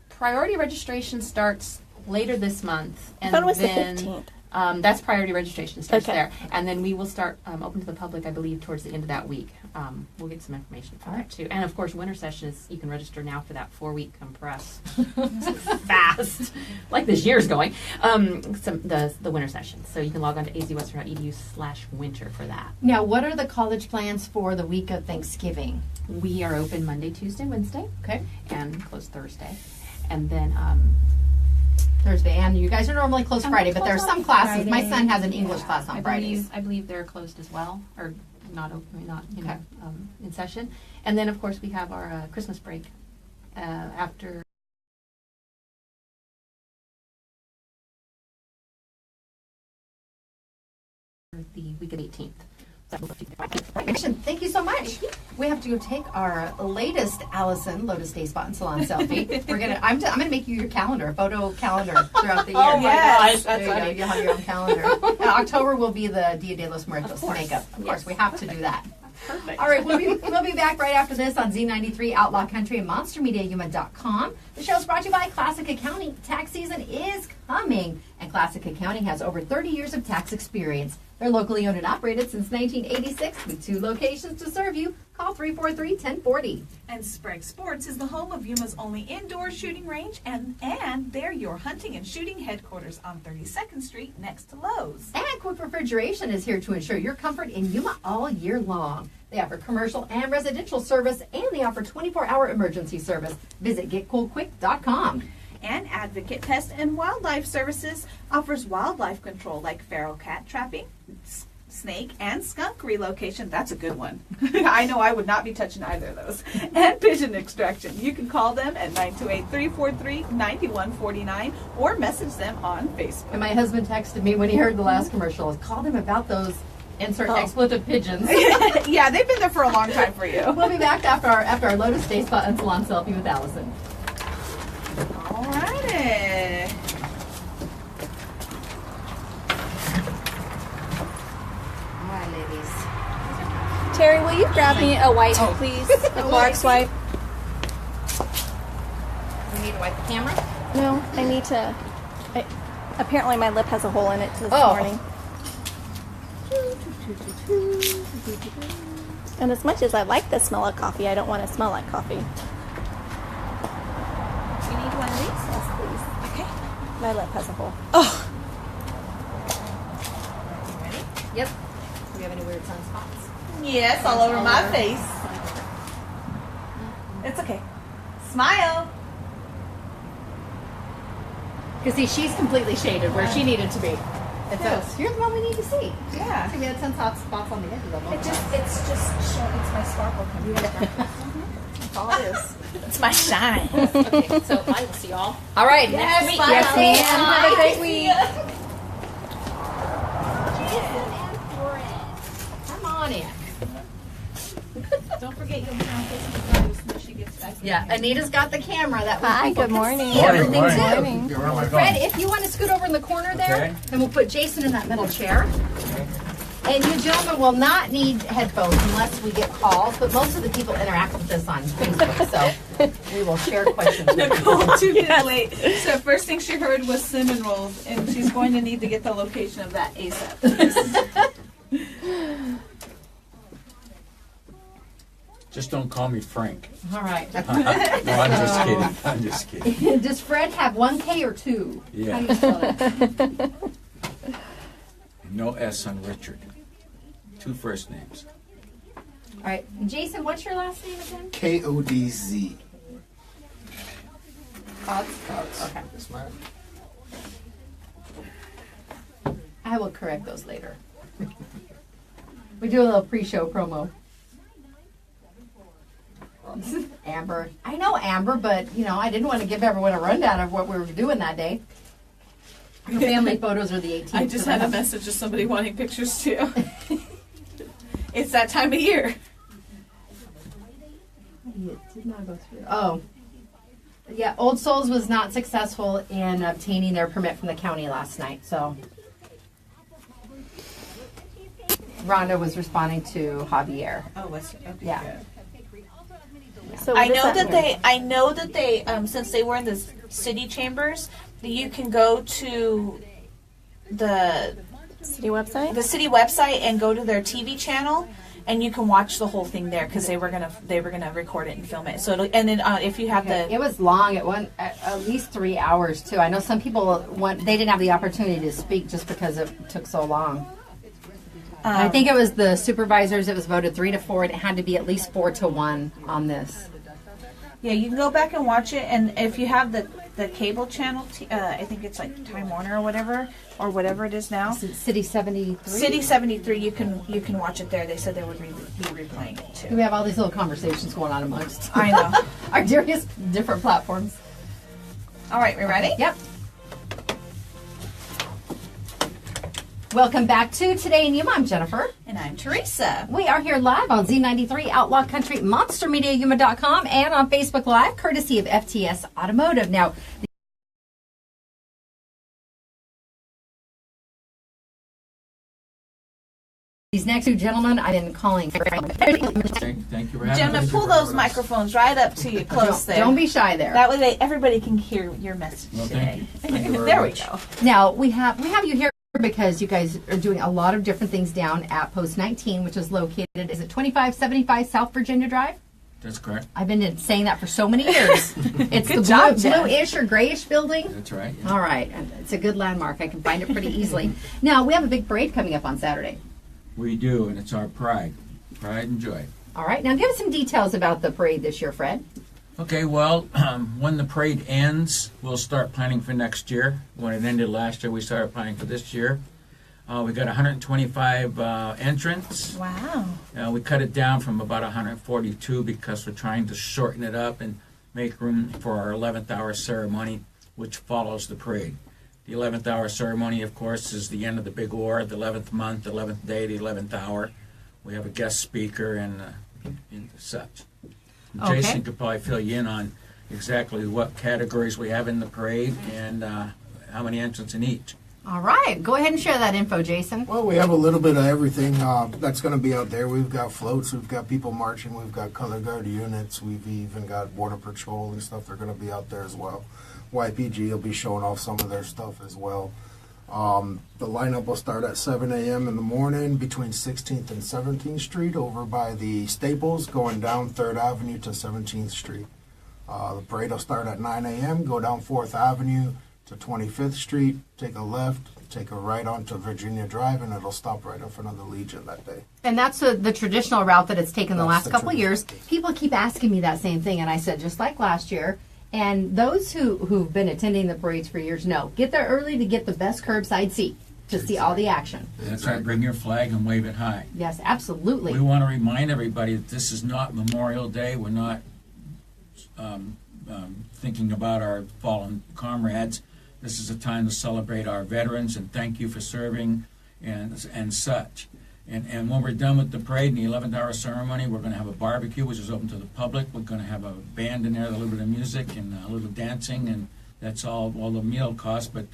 priority registration starts later this month, I and thought it was the then 15th. that's priority registration starts Okay. there, and then we will start open to the public, I believe, towards the end of that week. We'll get some information for that too, and of course, winter session is you can register now for that 4-week compress fast, like this year's going. The winter session, so you can log on to azwestern.edu/winter for that. Now, what are the college plans for the week of Thanksgiving? We are open Monday, Tuesday, Wednesday, Okay. and closed Thursday, and then. Thursday, and you guys are normally closed Friday, but there's closed some on classes. My Friday. son has an English class on I Fridays. believe they're closed as well, or not open, not Okay. in session. And then, of course, we have our Christmas break after. The week of 18th. Thank you so much. We have to go take our latest Alison Lotus Day Spot and Salon selfie. I'm gonna make you your calendar, photo calendar throughout the year. Oh my gosh, that's There you go. funny. You'll have your own calendar. And October will be the Dia de los Muertos makeup. Of course, we have to do that. Perfect. All right, we'll be back right after this on Z93 Outlaw Country and MonsterMediaYuma.com. The show's brought to you by Classic Accounting. Tax season is coming, and Classic Accounting has over 30 years of tax experience. They're locally owned and operated since 1986 with 2 locations to serve you. Call 343-1040. And Sprague Sports is the home of Yuma's only indoor shooting range, and they're your hunting and shooting headquarters on 32nd Street next to Lowe's. And Quick Refrigeration is here to ensure your comfort in Yuma all year long. They offer commercial and residential service, and they offer 24-hour emergency service. Visit getcoolquick.com. And Advocate Pest and Wildlife Services offers wildlife control like feral cat trapping, snake and skunk relocation. That's a good one. I know I would not be touching either of those. And pigeon extraction. You can call them at 928-343-9149 or message them on Facebook. And my husband texted me when he heard the last commercial. Called him about those insert expletive pigeons. Yeah, they've been there for a long time for you. We'll be back after our Lotus Day Spot and Salon selfie with Allison. Alrighty. All right, ladies. Terry, will you grab me a wipe, please? A Clorox wipe. We need to wipe the camera. No, I need to. Apparently, my lip has a hole in it this Oh. morning. And as much as I like the smell of coffee, I don't want to smell like coffee. You need one of these? Yes, please. Okay. My lip has a hole. Oh, Ready? Yep. Do we have any weird sunspots? yes, all over my face. It's okay. Smile. Because see, she's completely shaded where she needed to be. It's us. Here's what we need to see. Yeah. So we had sunspots on the edge of them. It's just showing. It's my sparkle coming out. That's all it is. It's my shine. Okay, so I will see y'all. All right. Next week. Yes, ma'am. Have a great week. Come on in. Don't forget you'll be on Facebook Live as soon as she gets back. Yeah, Anita's got the camera. That way Hi, people good can morning. see everything Morning. too. Morning. Where am I Fred, going? if you want to scoot over in the corner there, Okay. then we'll put Jason in that middle chair. And you gentlemen will not need headphones unless we get calls, but most of the people interact with us on Facebook, so We will share questions. with you. Nicole, 2 minutes late. So first thing she heard was cinnamon rolls, and she's going to need to get the location of that ASAP. Just don't call me Frank. All right. No, I'm just kidding. I'm just kidding. Does Fred have 1 K or 2? Yeah. How do you spell that? No S on Richard. 2 first names. All right. Jason, what's your last name again? KODZ. Odds? Okay. Yes, ma'am. I will correct those later. We do a little pre-show promo. Amber. I know Amber, but, I didn't want to give everyone a rundown of what we were doing that day. Her family photos are the 18th. I just had a message of somebody wanting pictures too. It's that time of year. It did not go through. Oh. Yeah, Old Souls was not successful in obtaining their permit from the county last night, so. Rhonda was responding to Javier. Oh, what's okay. Yeah. So I what know does that mean? they, since they were in the city chambers, that you can go to the City website? city website and go to their TV channel, and you can watch the whole thing there because they were gonna record it and film it. So and then if you have It the was long. It went at least 3 hours, too. I know some people they didn't have the opportunity to speak just because it took so long. I think it was the supervisors. It was voted 3-4, and it had to be at least 4-1 on this. yeah, you can go back and watch it, and if you have the cable channel, I think it's like Time Warner or whatever it is now. City 73. City 73, you can watch it there. They said they would be replaying it too. We have all these little conversations going on amongst I know. our various different platforms. All right, we ready? Yep. Welcome back to Today in Yuma. I'm Jennifer. And I'm Teresa. We are here live on Z93 Outlaw Country, MonsterMediaYuma.com, and on Facebook Live, courtesy of FTS Automotive. Now, these next 2 gentlemen, I've been calling. Thank you for having Jenna, us. pull those microphones right up to you close there. Don't be shy there. That way everybody can hear your message Well, today. thank you very There we much. go. Now, we have you here because you guys are doing a lot of different things down at Post 19, which is located, is it 2575 South Virginia Drive? That's correct. I've been saying that for so many years. It's Good the job, Jen. bluish or grayish building. That's right. Yeah. All right. And it's a good landmark. I can find it pretty easily. Now, we have a big parade coming up on Saturday. We do, and it's our pride. Pride and joy. All right. Now, give us some details about the parade this year, Fred. Okay, well, when the parade ends, we'll start planning for next year. When it ended last year, we started planning for this year. We got 125 entrants. Wow. We cut it down from about 142 because we're trying to shorten it up and make room for our 11th hour ceremony, which follows the parade. The 11th hour ceremony, of course, is the end of the big war, the 11th month, the 11th day, the 11th hour. We have a guest speaker and such. Okay. Jason could probably fill you in on exactly what categories we have in the parade and how many entrants in each. All right. Go ahead and share that info, Jason. Well, we have a little bit of everything that's going to be out there. We've got floats, we've got people marching, we've got color guard units, we've even got border patrol and stuff. They're going to be out there as well. YPG will be showing off some of their stuff as well. The lineup will start at 7 a.m. in the morning between 16th and 17th Street over by the Staples, going down 3rd Avenue to 17th Street. The parade will start at 9 a.m., go down 4th Avenue to 25th Street, take a left, take a right onto Virginia Drive, and it'll stop right in front of the Legion that day. And that's the traditional route that it's taken the That's last the couple of years. traditional. People keep asking me that same thing, and I said, just like last year. And those who've been attending the parades for years know, get there early to get the best curbside seat to see all the action. That's right, bring your flag and wave it high. Yes, absolutely. We want to remind everybody that this is not Memorial Day. We're not thinking about our fallen comrades. This is a time to celebrate our veterans and thank you for serving and such. And when we're done with the parade and the 11th hour ceremony, we're going to have a barbecue, which is open to the public. We're going to have a band in there, a little bit of music and a little dancing, and that's all the meal costs. But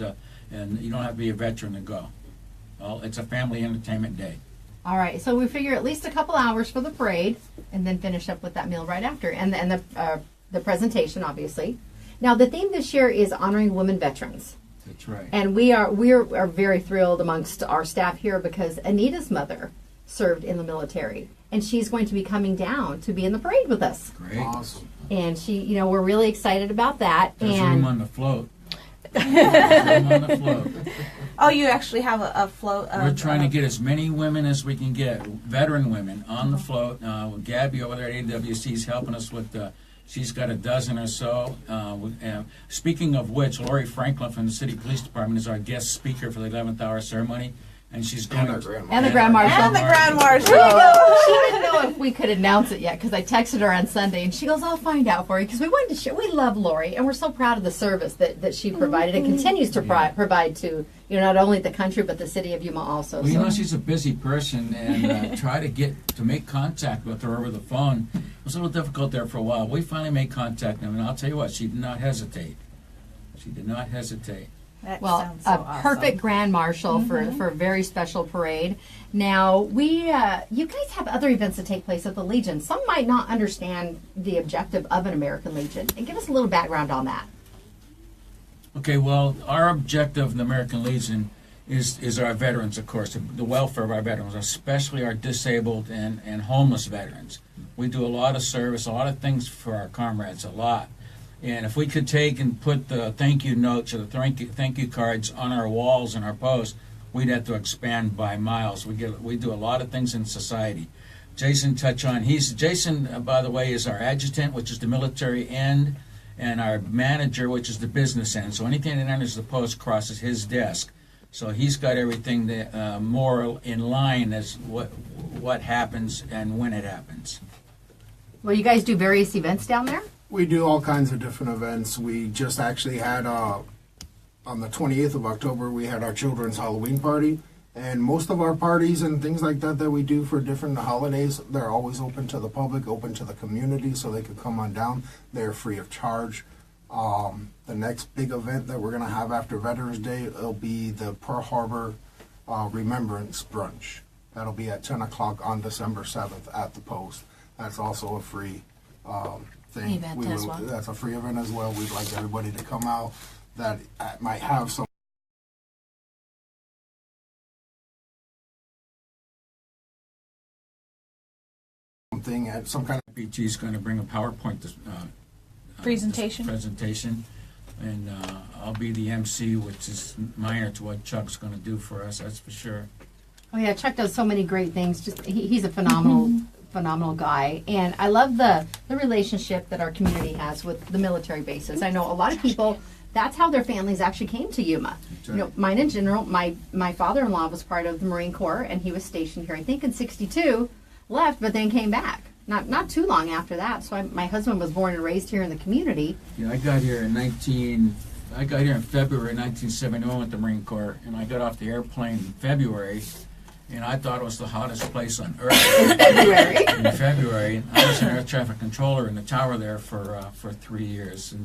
and you don't have to be a veteran to go. Well, it's a family entertainment day. All right, so we figure at least a couple hours for the parade, and then finish up with that meal right after. And the the presentation, obviously. Now, the theme this year is honoring women veterans. That's right. And we are very thrilled amongst our staff here because Anita's mother served in the military, and she's going to be coming down to be in the parade with us. Great. Awesome. And she, we're really excited about that. There's and room on the float. There's room on the float. Oh, you actually have a float. We're trying to get as many women as we can get, veteran women, on the float. Gabby over there at AWC is helping us with she's got a dozen or so. Speaking of which, Lori Franklin from the City Police Department is our guest speaker for the 11th hour ceremony. And she's going And our grandma. And the Grand Marshal. And the Grand Marshal. She didn't know if we could announce it yet because I texted her on Sunday and she goes, "I'll find out for you," because we wanted to share. We love Lori and we're so proud of the service that she provided and continues to provide to not only the country but the city of Yuma also. Well, she's a busy person, and try to make contact with her over the phone. It was a little difficult there for a while. We finally made contact, and I'll tell you what, she did not hesitate. She did not hesitate. That Well, sounds so a awesome. perfect Grand Marshal for a very special parade. Now, you guys have other events that take place at the Legion. Some might not understand the objective of an American Legion. And give us a little background on that. Okay, well, our objective of the American Legion is our veterans, of course, the welfare of our veterans, especially our disabled and homeless veterans. We do a lot of service, a lot of things for our comrades, a lot. And if we could take and put the thank you notes or the thank you cards on our walls and our posts, we'd have to expand by miles. We do a lot of things in society. Jason Jason, by the way, is our adjutant, which is the military end, and our manager, which is the business end. So anything that enters the post crosses his desk. So he's got everything that, more in line as what happens and when it happens. Well, you guys do various events down there? We do all kinds of different events. We just actually had, on the 28th of October, we had our children's Halloween party. And most of our parties and things like that we do for different holidays, they're always open to the public, open to the community, so they could come on down. They're free of charge. The next big event that we're going to have after Veterans Day, it'll be the Pearl Harbor Remembrance Brunch. That'll be at 10 o'clock on December 7th at the Post. That's also a free thing. Event as well. That's a free event as well. We'd like everybody to come out that might have some thing at some kind of PG is going to bring a PowerPoint presentation, and I'll be the MC, which is minor to what Chuck's going to do for us. That's for sure. Oh yeah, Chuck does so many great things. Just he's a phenomenal guy, and I love the relationship that our community has with the military bases. I know a lot of people. That's how their families actually came to Yuma. Right. Mine in general. My father-in-law was part of the Marine Corps, and he was stationed here. I think in '62, left, but then came back. Not too long after that. So my husband was born and raised here in the community. Yeah, I got here in February 1971 with the Marine Corps, and I got off the airplane in February, and I thought it was the hottest place on earth. February. In February, I was an air traffic controller in the tower there for 3 years,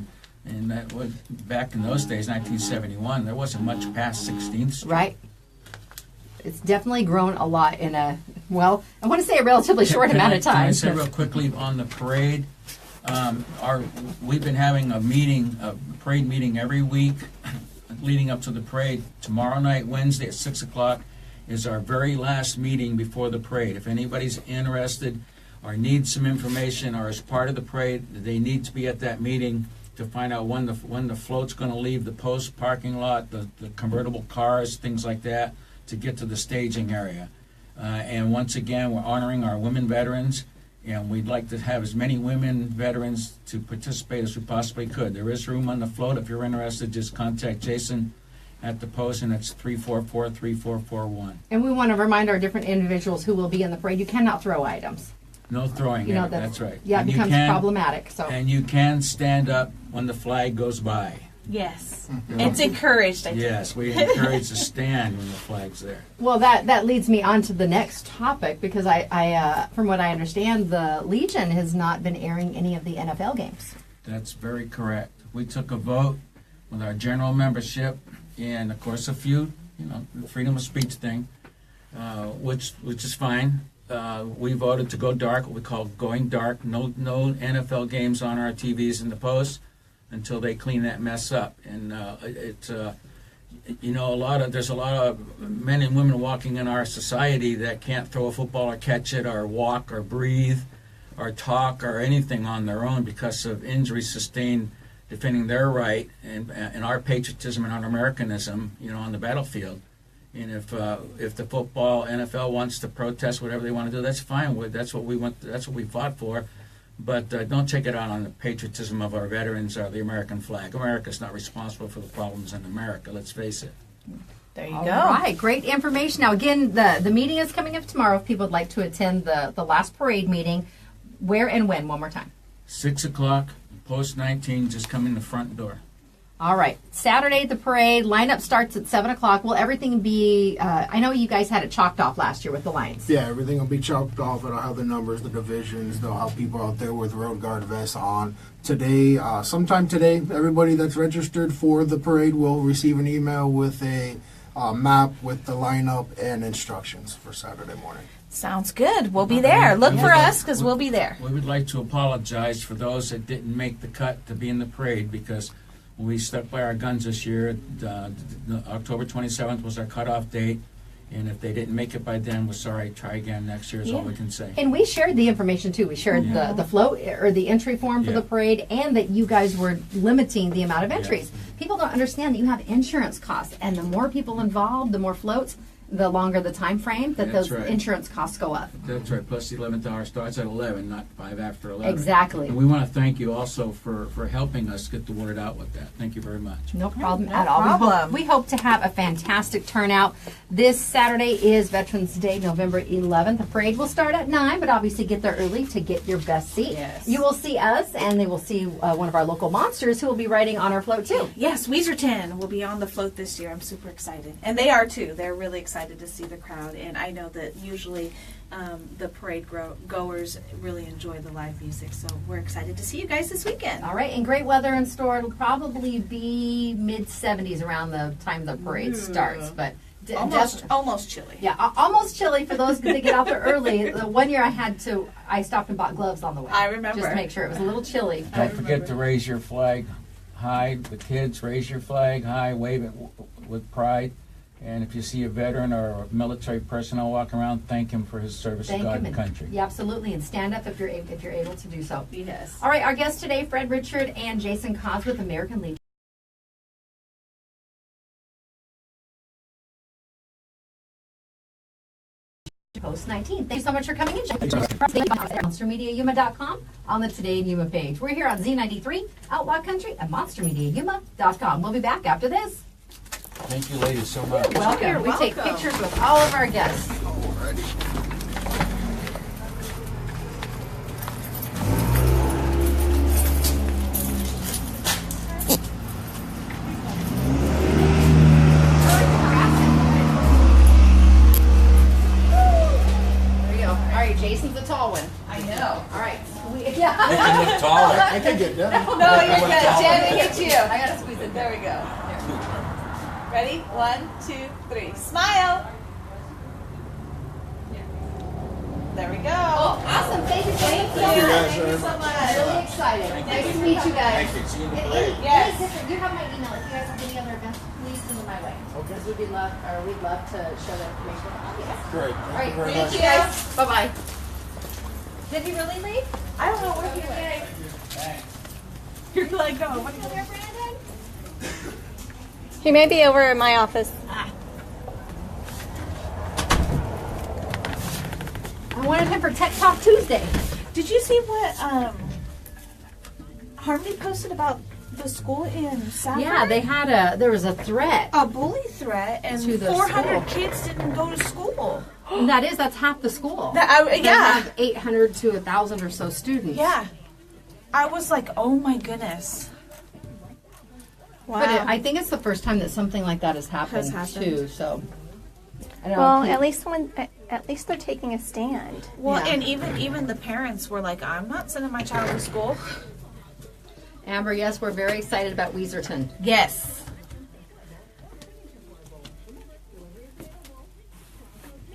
and that was back in those days, 1971. There wasn't much past 16th Street. Right. It's definitely grown a lot in I want to say a relatively short amount of time. Can I say real quickly on the parade? We've been having a parade meeting every week leading up to the parade. Tomorrow night, Wednesday at 6 o'clock, is our very last meeting before the parade. If anybody's interested or needs some information or is part of the parade, they need to be at that meeting to find out when the float's going to leave the post parking lot, the convertible cars, things like that, to get to the staging area. And once again, we're honoring our women veterans, and we'd like to have as many women veterans to participate as we possibly could. There is room on the float. If you're interested, just contact Jason at the post, and it's 344-3441. And we want to remind our different individuals who will be in the parade, you cannot throw items. No throwing, that's right. Yeah, it And you becomes can- problematic. So And you can stand up when the flag goes by. Yes. It's encouraged, I think. Yes, we encourage to stand when the flag's there. well, that leads me on to the next topic because I from what I understand, the Legion has not been airing any of the NFL games. That's very correct. We took a vote with our general membership, and of course a few, the freedom of speech thing, which is fine. we voted to go dark, what we call going dark. No NFL games on our TVs in the post until they clean that mess up. And there's a lot of men and women walking in our society that can't throw a football or catch it or walk or breathe or talk or anything on their own because of injuries sustained defending their right and our patriotism and our Americanism, on the battlefield. And if the football NFL wants to protest whatever they want to do, that's fine. That's what we want. That's what we fought for. But don't take it out on the patriotism of our veterans or the American flag. America's not responsible for the problems in America. Let's face it. There you All go. right, great information. Now, again, the meeting is coming up tomorrow. If people would like to attend the last parade meeting, where and when? One more time. 6 o'clock, post 19. Just come in the front door. All right. Saturday, the parade. Lineup starts at 7 o'clock. Will everything be, I know you guys had it chalked off last year with the lines. Yeah, everything will be chalked off. It'll have the numbers, the divisions. They'll have people out there with road guard vests on. Today, sometime today, everybody that's registered for the parade will receive an email with a map with the lineup and instructions for Saturday morning. Sounds good. We'll be there. Look for us because we'll be there. We would like to apologize for those that didn't make the cut to be in the parade because we stuck by our guns this year. October 27th was our cutoff date, and if they didn't make it by then, we're sorry. Try again next year is all we can say. And we shared the information too. We shared the float or the entry form for the parade, and that you guys were limiting the amount of entries. People don't understand that you have insurance costs, and the more people involved, the more floats, the longer the time frame that That's those right. insurance costs go up. That's right. Plus the 11th hour starts at 11, not 5 after 11. Exactly. And we want to thank you also for helping us get the word out with that. Thank you very much. No problem No at all. problem. We hope to have a fantastic turnout. This Saturday is Veterans Day, November 11th. The parade will start at 9, but obviously get there early to get your best seat. Yes. You will see us, and they will see one of our local monsters who will be riding on our float too. Yes, Weezerton will be on the float this year. I'm super excited. And they are too. They're really excited to see the crowd. And I know that usually the parade goers really enjoy the live music. So we're excited to see you guys this weekend. All right, and great weather in store. It'll probably be mid-70s around the time the parade starts, but Almost chilly. yeah, almost chilly for those that get out there early. The one year I stopped and bought gloves on the way. I remember. Just to make sure it was a little chilly. Don't forget to raise your flag high. The kids, raise your flag high, wave it with pride. And if you see a veteran or a military personnel walking around, thank him for his service to God and country. Yeah, absolutely, and stand up if you're able to do so. Yes. All right, our guests today, Fred Richard and Jason Cos with American Legion. Post 19. Thanks so much for coming in. MonsterMediaYuma.com on the Today in Yuma page. We're here on Z93, Outlaw Country, and MonsterMediaYuma.com. We'll be back after this. Thank you, ladies, so much. Welcome. We take pictures with all of our guests. There we go. All right, Jason's the tall one. I know. All right. Make him look taller. I can get done. No, you're good. Jen, hit you. I gotta squeeze it. There we go. Ready? 1, 2, 3. Smile. There we go. Oh, awesome. Thank you, Jason. Thank you guys so very much. I'm really excited. Nice to meet you guys. Thank you. See you in the And parade. Yes. you have my email. If you guys have any other events, please send them my way. Because we'd love to share that information with the audience. Great. All right, very thank much. you guys. Bye bye. Did he really leave? I don't know where he went. You're like, go. What are you there, Brandon? He may be over in my office. I wanted him for Tech Talk Tuesday. Did you see what Harmony posted about the school in South? Yeah, there was a threat. a bully threat, and To the 400 school. kids didn't go to school. And that's half the school. That, They yeah, have 800 to 1,000 or so students. yeah. I was like, oh my goodness. Wow. But I think it's the first time that something like that has happened, too. So, I don't Well, know. at least they're taking a stand. Well, Yeah. and even the parents were like, I'm not sending my child to school. Amber, yes, we're very excited about Weezerton. Yes.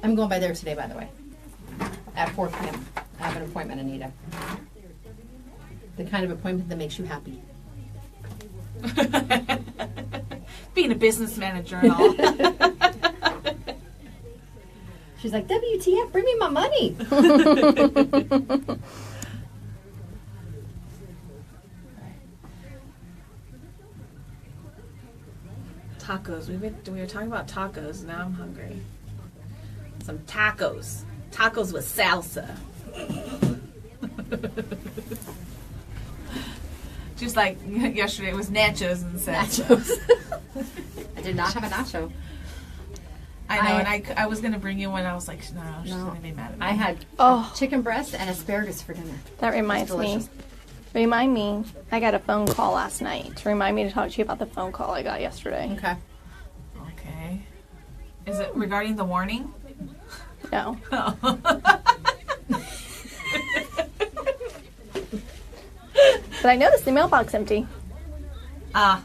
I'm going by there today, by the way. at 4 p.m. I have an appointment, Anita. The kind of appointment that makes you happy. Being a business manager and all. She's like, WTF, bring me my money. Tacos. We were talking about tacos. Now I'm hungry. Some tacos. Tacos with salsa. Just like yesterday, it was nachos and salsa. Nachos. I did not have a nacho. I know, and I was going to bring you one. I was like, no, she's going to be mad at me. I had Oh, chicken breast and asparagus for dinner. that reminds me. Delicious. Remind me, I got a phone call last night to remind me to talk to you about the phone call I got yesterday. Okay. Okay. Is it regarding the warning? No. But I noticed the mailbox empty. Ah.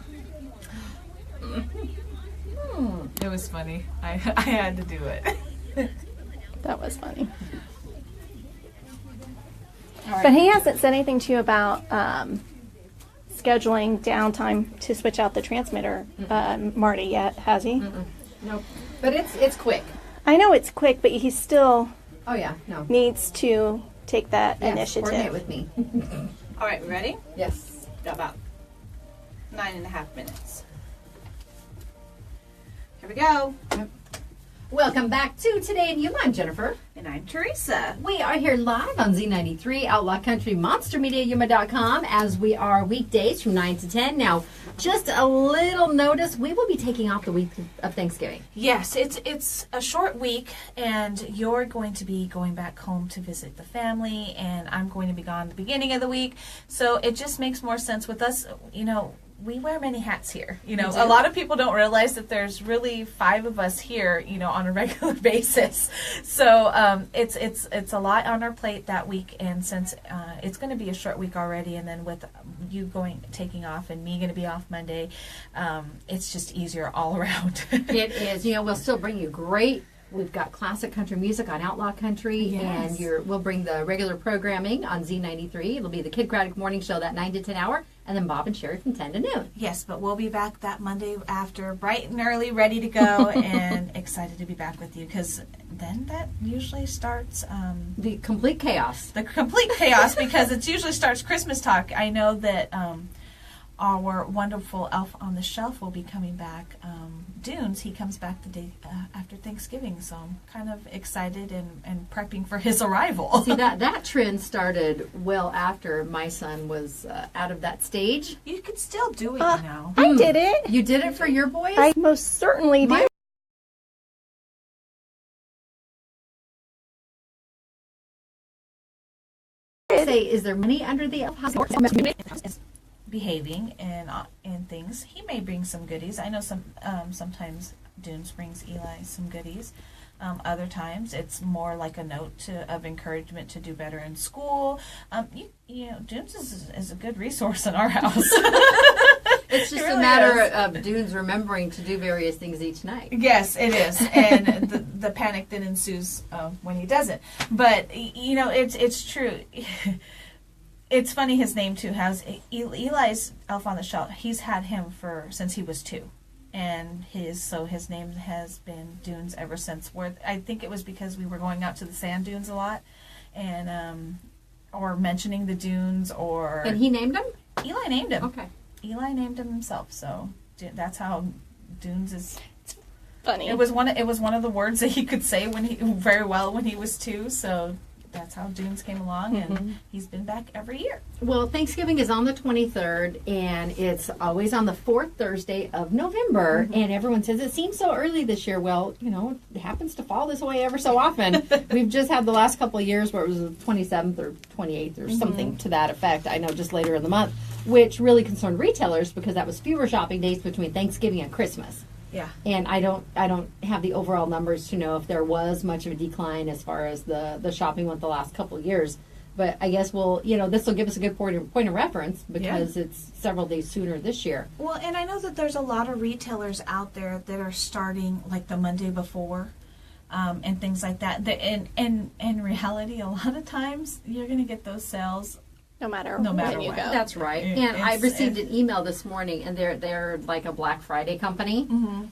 It was funny. I had to do it. That was funny. All right. But he hasn't said anything to you about scheduling downtime to switch out the transmitter, Marty, yet, has he? Nope. But it's quick. I know it's quick, but he still Oh yeah, no. needs to take that Yes, coordinate initiative. with me. All right, ready? Yes. About 9.5 minutes. Here we go. Welcome back to Today in Yuma. I'm Jennifer. And I'm Teresa. We are here live on Z93, Outlaw Country, MonsterMediaYuma.com, as we are weekdays from 9 to 10. Now, just a little notice, we will be taking off the week of Thanksgiving. Yes, it's a short week, and you're going to be going back home to visit the family, and I'm going to be gone at the beginning of the week. So it just makes more sense with us, we wear many hats here. A lot of people don't realize that there's really 5 of us here, on a regular basis. So it's a lot on our plate that week, and since it's going to be a short week already, and then with you taking off and me going to be off Monday, it's just easier all around. It is. We'll still bring you great. We've got classic country music on Outlaw Country, Yes. and we'll bring the regular programming on Z93. It'll be the Kid Craddock Morning Show, that 9 to 10 hour, and then Bob and Sherry from 10 to noon. Yes, but we'll be back that Monday after, bright and early, ready to go, and excited to be back with you, because then that usually starts The complete chaos. the complete chaos, because it usually starts Christmas talk. I know that our wonderful elf on the shelf will be coming back. Dunes, he comes back the day after Thanksgiving, so I'm kind of excited and prepping for his arrival. See, that trend started well after my son was out of that stage. You can still do it, I did it. You did it for your boys? I most certainly My- did. Say, is there money under the elf house? Is behaving and things. He may bring some goodies. I know sometimes Dunes brings Eli some goodies. Other times it's more like a note of encouragement to do better in school. Dunes is a good resource in our house. It's just It really a matter is. of dudes remembering to do various things each night. Yes, it is, and the panic that ensues when he doesn't. But it's true. It's funny. His name too has Eli's Elf on the Shelf. He's had him since he was 2, and his name has been Dunes ever since. I think it was because we were going out to the sand dunes a lot, and or mentioning the dunes, or And he named them? Eli named him. Okay. Eli named him himself, so that's how Dunes is. Funny. It was one of the words that he could say very well when he was 2. So that's how Dunes came along, and he's been back every year. Well, Thanksgiving is on the 23rd, and it's always on the 4th Thursday of November. And everyone says it seems so early this year. Well, it happens to fall this way ever so often. We've just had the last couple of years where it was the 27th or 28th or something to that effect. I know, just later in the month, which really concerned retailers because that was fewer shopping days between Thanksgiving and Christmas. Yeah. And I don't have the overall numbers to know if there was much of a decline as far as the shopping went the last couple of years. But I guess this will give us a good point of reference because it's several days sooner this year. Well, and I know that there's a lot of retailers out there that are starting like the Monday before. and things like that. In reality, a lot of times you're going to get those sales No matter No matter when you what. go. That's right. It- And I it's- received an email this morning, and they're like a Black Friday company,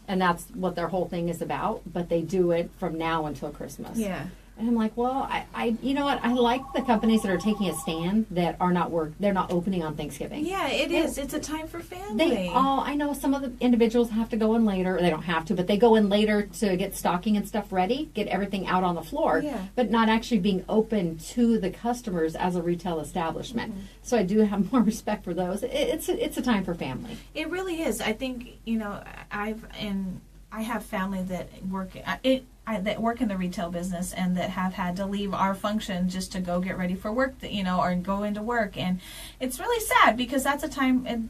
and that's what their whole thing is about. But they do it from now until Christmas. Yeah. And I'm like, well, I you know what? I like the companies that are taking a stand that are not they're not opening on Thanksgiving. Yeah, it is. It's a time for family. They all, I know some of the individuals have to go in later, or they don't have to, but they go in later to get stocking and stuff ready, get everything out on the floor, Yeah. but not actually being open to the customers as a retail establishment. So I do have more respect for those. It's a time for family. It really is. I think, I have family that work that work in the retail business and that have had to leave our function just to go get ready for work, or go into work. And it's really sad because that's a time,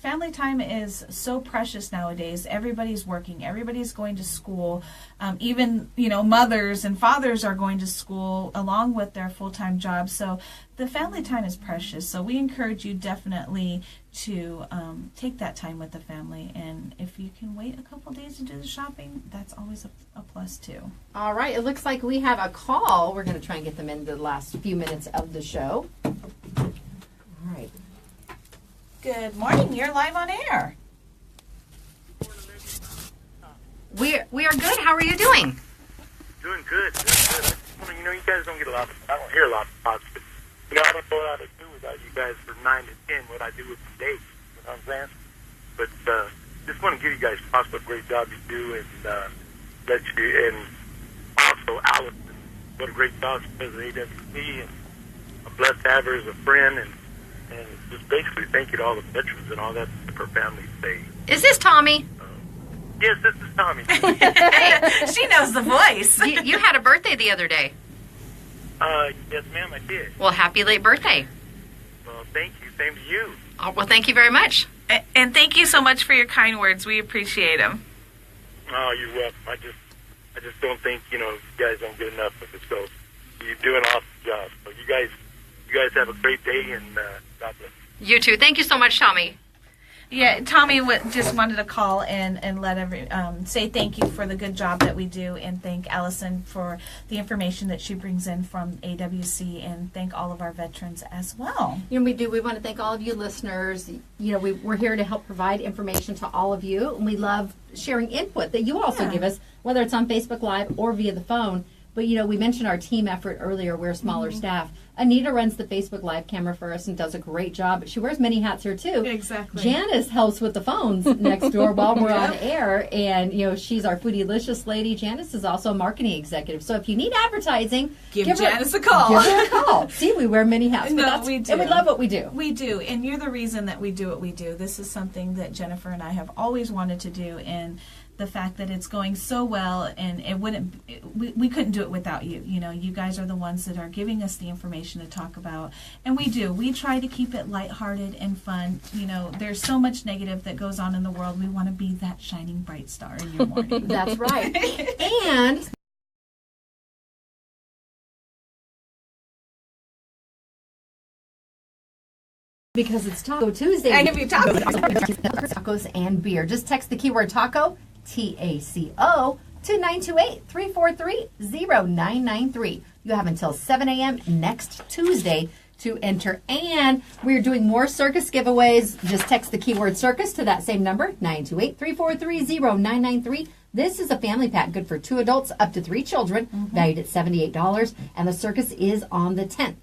family time is so precious nowadays. Everybody's working, everybody's going to school. Even, mothers and fathers are going to school along with their full-time jobs. So the family time is precious. So we encourage you definitely to take that time with the family. And if you can wait a couple days to do the shopping, that's always a plus too. All right, it looks like we have a call. We're going to try and get them in the last few minutes of the show. All right. Good morning. You're live on air. We are good. How are you doing? Doing good. You guys don't get a lot I don't hear a lot of positive. I don't know what I would do without you guys from 9 to 10, what I do with the days. You know what I'm saying? But just want to give you guys props what a great job you do, and and also Alison, what a great job she does at AWC, and I'm blessed to have her as a friend, and just basically thank you to all the veterans and all that for family stay. Is this Tommy? Yes, this is Tommy. She knows the voice. You had a birthday the other day. Yes, ma'am, I did. Well, happy late birthday. Well, thank you. Same to you. Oh, well, thank you very much. And thank you so much for your kind words. We appreciate them. Oh, you're welcome. I just don't think, you guys don't get enough of it. So you're doing an awesome job. So you guys have a great day, and God bless. You too. Thank you so much, Tommy. Yeah, Tommy just wanted to call and let say thank you for the good job that we do, and thank Alison for the information that she brings in from AWC, and thank all of our veterans as well. We do. We want to thank all of you listeners. We're here to help provide information to all of you, and we love sharing input that you also give us, whether it's on Facebook Live or via the phone. But, we mentioned our team effort earlier. We're a smaller staff. Anita runs the Facebook Live camera for us and does a great job. She wears many hats here, too. Exactly. Janice helps with the phones next door while we're on air. And, she's our Foodylicious lady. Janice is also a marketing executive. So if you need advertising, give Janice a call. Give her a call. See, we wear many hats. No, we do. And we love what we do. We do. And you're the reason that we do what we do. This is something that Jennifer and I have always wanted to do. And the fact that it's going so well, and we couldn't do it without you. You guys are the ones that are giving us the information to talk about, and we try to keep it lighthearted and fun. There's so much negative that goes on in the world. We want to be that shining bright star in your morning. That's right. And because it's Taco Tuesday, I give you tacos. Tacos and beer. Just text the keyword taco, TACO, to 928-343-0993. You have until 7 a.m. next Tuesday to enter. And we're doing more circus giveaways. Just text the keyword circus to that same number, 928-343-0993. This is a family pack good for 2 adults up to 3 children, valued at $78. And the circus is on the 10th.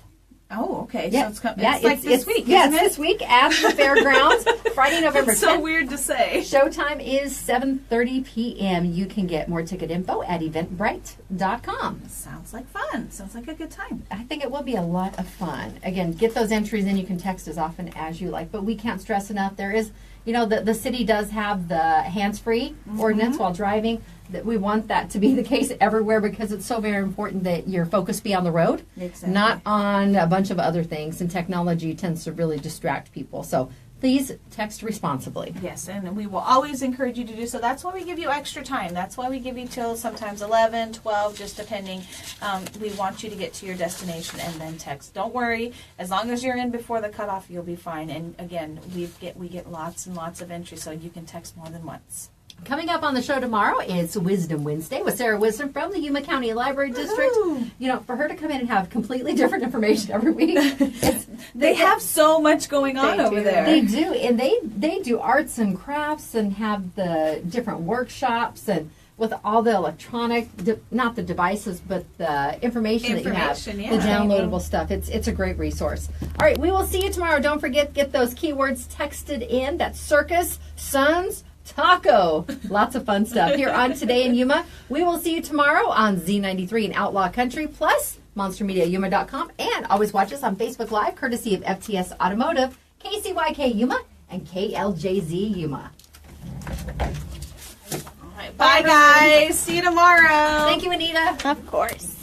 Oh, okay. Yeah, So it's like this week, Yes, isn't it? this week at the fairgrounds, Friday, November 10th. It's so weird to say. Showtime is 7:30 p.m. You can get more ticket info at eventbrite.com. Sounds like fun. Sounds like a good time. I think it will be a lot of fun. Again, get those entries in. You can text as often as you like. But we can't stress enough. There is, the city does have the hands-free ordinance while driving. That we want that to be the case everywhere because it's so very important that your focus be on the road, not on a bunch of other things. And technology tends to really distract people. So please text responsibly. Yes, and we will always encourage you to do so. That's why we give you extra time. That's why we give you till sometimes 11, 12, just depending. We want you to get to your destination and then text. Don't worry. As long as you're in before the cutoff, you'll be fine. And again, we get lots and lots of entries, so you can text more than once. Coming up on the show tomorrow is Wisdom Wednesday with Sarah Wisdom from the Yuma County Library District. You know, for her to come in and have completely different information every week, They have so much going on over there. They do, and they do arts and crafts and have the different workshops and with all the electronic, not the devices, but the information that you have, yeah. the downloadable stuff. It's a great resource. All right, we will see you tomorrow. Don't forget, get those keywords texted in. That's Circus, Sons, Taco. Lots of fun stuff here on Today in Yuma. We will see you tomorrow on Z93 in Outlaw Country, plus monstermediayuma.com. And always watch us on Facebook Live, courtesy of FTS Automotive, KCYK Yuma, and KLJZ Yuma. Bye, guys. See you tomorrow. Thank you, Anita. Of course.